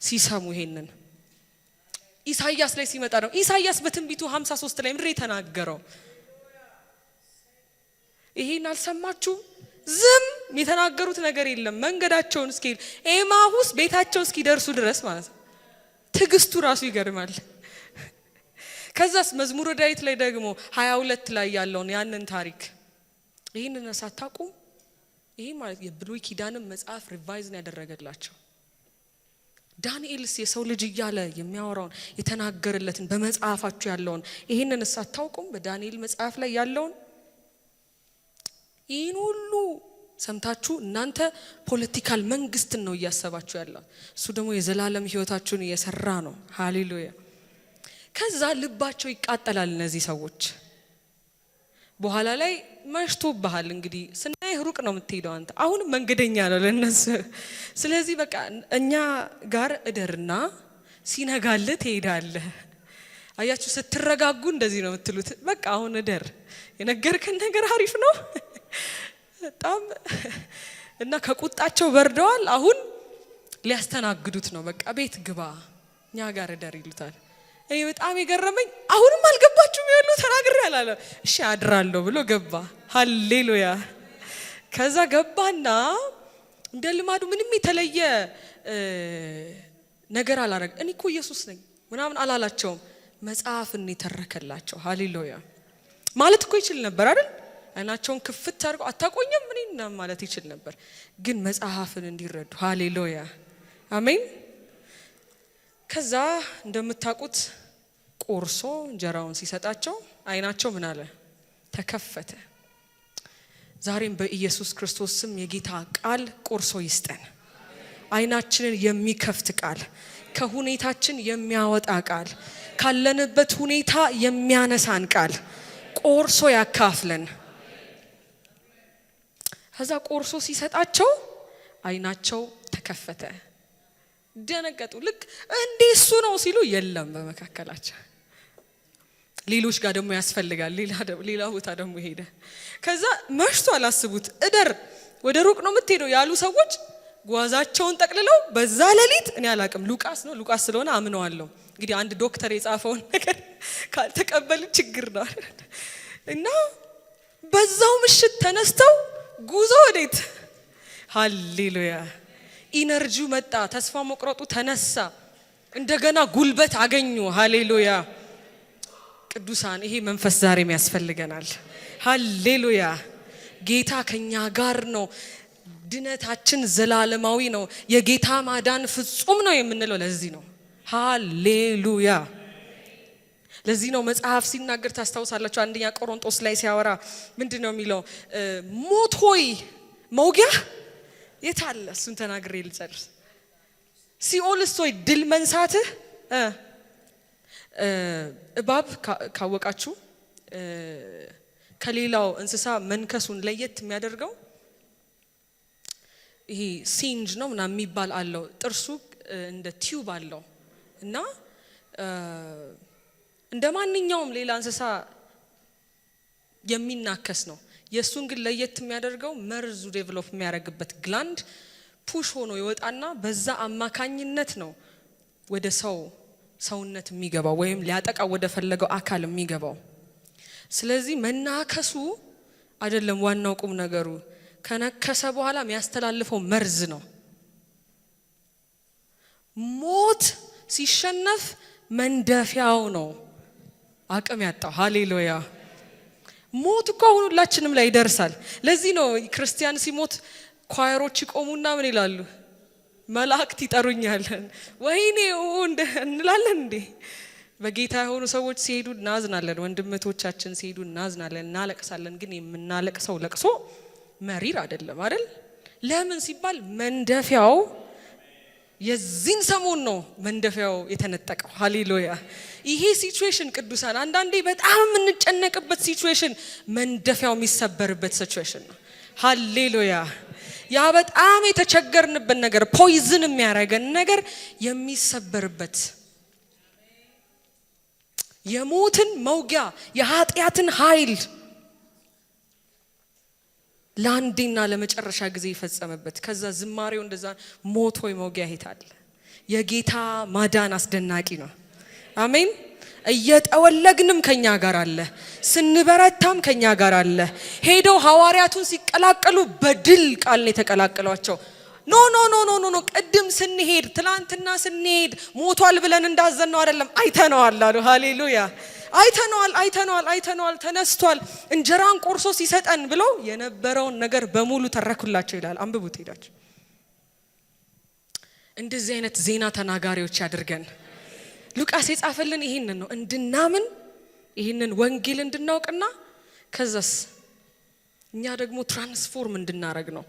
ሲሰሙ ይሄንን ኢሳይያስ ላይ ሲመጣ ነው። ኢሳይያስ በትንቢቱ 53 ላይ ምድር የተናገረው ይሄን አልሰማችሁ? ዝም የተናገሩት ነገር የለም። መንገዳቸውን እስኪ ኤማሁስ ቤታቸው እስኪደርሱ ድረስ ማለት ነው። ትግስቱ ራሱ ይገርማል። ከዛስ መዝሙረ ዳዊት ላይ ደግሞ 22 ላይ ያለውን ያንን ታሪክ ይሄንን ሳታቁም ይሄ ማለት የብሉይ ኪዳንን መጽሐፍ ሪቫይዝ ነው ያደረገላቸው። ዳንኤልስ የሰው ልጅ እያለ የሚያወራውን የተናገረለትን በመጽሐፋችሁ ያለውን ይሄንን ሳታውቁም በዳንኤል መጽሐፍ ላይ ያለውን ይህን ሁሉ ሰምታችሁ እናንተ ፖለቲካል መንግስትን ነው እያሰባችሁ ያለው። እሱ ደግሞ የዘላለም ህይወታችሁን እየሰራ ነው። ሃሌሉያ። ከዛ ልባቸው ይቃጠላል እነዚህ ሰዎች። በኋላ ላይ መሽቶብሃል እንግዲህ ስናይ ሩቅ ነው የምትሄደው አንተ፣ አሁን መንገደኛ ነው ለነሱ። ስለዚህ በቃ እኛ ጋር እደርና ሲነጋልህ ትሄዳለህ። አያችሁ፣ ስትረጋጉ እንደዚህ ነው የምትሉት። በቃ አሁን እደር፣ የነገርከን ነገር አሪፍ ነው በጣም እና ከቁጣቸው በርደዋል። አሁን ሊያስተናግዱት ነው። በቃ ቤት ግባ እኛ ጋር እደር ይሉታል። እኔ በጣም የገረመኝ አሁንም አልገባችሁም ያሉ ተናግሬ አላለ። እሺ አድራለሁ ብሎ ገባ። ሃሌሉያ። ከዛ ገባና እንደ ልማዱ ምንም የተለየ ነገር አላረግ። እኔ እኮ ኢየሱስ ነኝ ምናምን አላላቸውም። መጽሐፍን የተረከላቸው። ሃሌሉያ። ማለት እኮ ይችል ነበር አይደል? አይናቸውን ክፍት አድርገው አታቆኝም ምን ማለት ይችል ነበር፣ ግን መጽሐፍን እንዲረዱ። ሃሌሉያ አሜን። ከዛ እንደምታውቁት ቆርሶ እንጀራውን ሲሰጣቸው አይናቸው ምን አለ? ተከፈተ። ዛሬም በኢየሱስ ክርስቶስ ስም የጌታ ቃል ቆርሶ ይስጠን። አይናችንን የሚከፍት ቃል፣ ከሁኔታችን የሚያወጣ ቃል፣ ካለንበት ሁኔታ የሚያነሳን ቃል ቆርሶ ያካፍለን። ከዛ ቆርሶ ሲሰጣቸው አይናቸው ተከፈተ። ደነገጡ። ልክ እንዴ እሱ ነው ሲሉ የለም በመካከላቸው። ሌሎች ጋር ደግሞ ያስፈልጋል። ሌላ ቦታ ደግሞ ሄደ። ከዛ መሽቶ አላስቡት እደር ወደ ሩቅ ነው የምትሄደው ያሉ ሰዎች ጓዛቸውን ጠቅልለው በዛ ሌሊት እኔ አላቅም፣ ሉቃስ ነው ሉቃስ ስለሆነ አምነዋለሁ። እንግዲህ አንድ ዶክተር የጻፈውን ነገር ካልተቀበል ችግር ነው እና በዛው ምሽት ተነስተው ጉዞ ወዴት? ሃሌሉያ። ኢነርጂው መጣ። ተስፋ መቁረጡ ተነሳ። እንደገና ጉልበት አገኙ። ሃሌሉያ። ቅዱሳን ይሄ መንፈስ ዛሬም ያስፈልገናል። ሃሌሉያ። ጌታ ከኛ ጋር ነው። ድነታችን ዘላለማዊ ነው። የጌታ ማዳን ፍጹም ነው የምንለው ለዚህ ነው። ሃሌሉያ። ለዚህ ነው መጽሐፍ ሲናገር ታስታውሳላችሁ፣ አንደኛ ቆሮንቶስ ላይ ሲያወራ ምንድነው የሚለው? ሞት ሆይ መውጊያ የታለ? እሱን ተናግሬ ልጨርስ። ሲኦልስ ሆይ ድል መንሳትህ። እባብ ካወቃችሁ ከሌላው እንስሳ መንከሱን ለየት የሚያደርገው ይሄ ሲንጅ ነው ምናምን የሚባል አለው። ጥርሱ እንደ ቲዩብ አለው እና እንደማንኛውም ሌላ እንስሳ የሚናከስ ነው። የሱን ግን ለየት የሚያደርገው መርዙ ዴቨሎፕ የሚያደርግበት ግላንድ ፑሽ ሆኖ ይወጣና በዛ አማካኝነት ነው ወደ ሰውነት የሚገባው ወይም ሊያጠቃው ወደ ፈለገው አካል የሚገባው። ስለዚህ መናከሱ አይደለም ዋናው ቁም ነገሩ፣ ከነከሰ በኋላ የሚያስተላልፈው መርዝ ነው። ሞት ሲሸነፍ መንደፊያው ነው አቅም ያጣው። ሃሌሉያ። ሞት እኮ ሁላችንም ላይ ይደርሳል። ለዚህ ነው ክርስቲያን ሲሞት ኳየሮች ይቆሙና ምን ይላሉ? መላእክት ይጠሩኛል ወይኔ እንላለን እንዴ። በጌታ የሆኑ ሰዎች ሲሄዱ እናዝናለን፣ ወንድምቶቻችን ሲሄዱ እናዝናለን፣ እናለቅሳለን። ግን የምናለቅሰው ለቅሶ መሪር አይደለም አይደል? ለምን ሲባል መንደፊያው የዚህን ሰሞን ነው መንደፊያው የተነጠቀው። ሃሌሉያ። ይሄ ሲቹዌሽን ቅዱሳን አንዳንዴ በጣም የምንጨነቅበት ሲቹዌሽን መንደፊያው የሚሰበርበት ሲቹዌሽን ነው። ሃሌሉያ። ያ በጣም የተቸገርንበት ነገር ፖይዝን የሚያረገን ነገር የሚሰበርበት፣ የሞትን መውጊያ የኃጢአትን ኃይል ለአንዴና ለመጨረሻ ጊዜ ይፈጸመበት። ከዛ ዝማሬው እንደዛ ሞት ሆይ መውጊያ ይታል። የጌታ ማዳን አስደናቂ ነው። አሜን። እየጠወለግንም ከኛ ጋር አለ፣ ስንበረታም ከኛ ጋር አለ። ሄደው ሐዋርያቱን ሲቀላቀሉ በድል ቃል ነው የተቀላቀሏቸው። ኖ ኖ ኖ ኖ ኖ ቅድም ስንሄድ ትላንትና ስንሄድ ሞቷል ብለን እንዳዘነው አይደለም፣ አይተነዋል አሉ። ሃሌሉያ። አይተነዋል ተነስቷል፣ እንጀራን ቆርሶ ሲሰጠን ብለው የነበረውን ነገር በሙሉ ተረኩላቸው ይላል። አንብቡት ሄዳችሁ። እንደዚህ አይነት ዜና ተናጋሪዎች ያድርገን። ሉቃስ የጻፈልን ይሄንን ነው፣ እንድናምን ይሄንን ወንጌል እንድናውቅና ከዛስ እኛ ደግሞ ትራንስፎርም እንድናረግ ነው።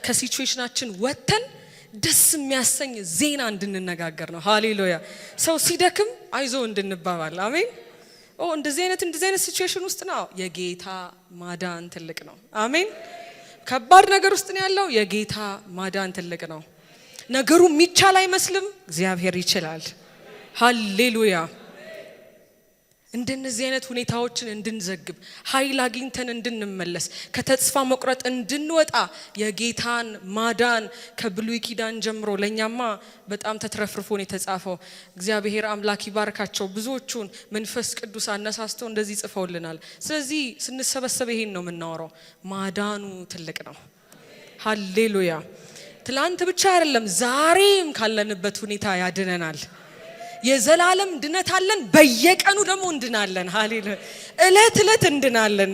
ከሲቹዌሽናችን ወተን ደስ የሚያሰኝ ዜና እንድንነጋገር ነው። ሃሌሉያ። ሰው ሲደክም አይዞ እንድንባባል። አሜን። እንደዚህ አይነት ሲቹዌሽን ውስጥ ነው የጌታ ማዳን ትልቅ ነው። አሜን። ከባድ ነገር ውስጥ ነው ያለው፣ የጌታ ማዳን ትልቅ ነው። ነገሩ የሚቻል አይመስልም፣ እግዚአብሔር ይችላል። ሃሌሉያ። እንደነዚህ አይነት ሁኔታዎችን እንድንዘግብ፣ ኃይል አግኝተን እንድንመለስ፣ ከተስፋ መቁረጥ እንድንወጣ የጌታን ማዳን ከብሉይ ኪዳን ጀምሮ ለኛማ በጣም ተትረፍርፎን የተጻፈው። እግዚአብሔር አምላክ ይባርካቸው። ብዙዎቹን መንፈስ ቅዱስ አነሳስቶ እንደዚህ ጽፈውልናል። ስለዚህ ስንሰበሰብ ይሄን ነው የምናወራው፣ ማዳኑ ትልቅ ነው። ሃሌሉያ። ትላንት ብቻ አይደለም ዛሬም ካለንበት ሁኔታ ያድነናል። የዘላለም ድነት አለን። በየቀኑ ደግሞ እንድናለን። ሃሌሉያ። እለት እንድናለን።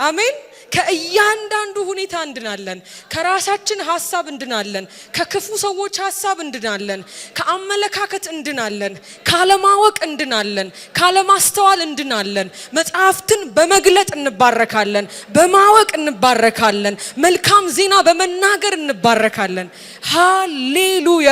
አሜን። ከእያንዳንዱ ሁኔታ እንድናለን። ከራሳችን ሐሳብ እንድናለን። ከክፉ ሰዎች ሐሳብ እንድናለን። ከአመለካከት እንድናለን። ካለማወቅ እንድናለን። ካለማስተዋል እንድናለን። መጽሐፍትን በመግለጥ እንባረካለን። በማወቅ እንባረካለን። መልካም ዜና በመናገር እንባረካለን። ሃሌሉያ።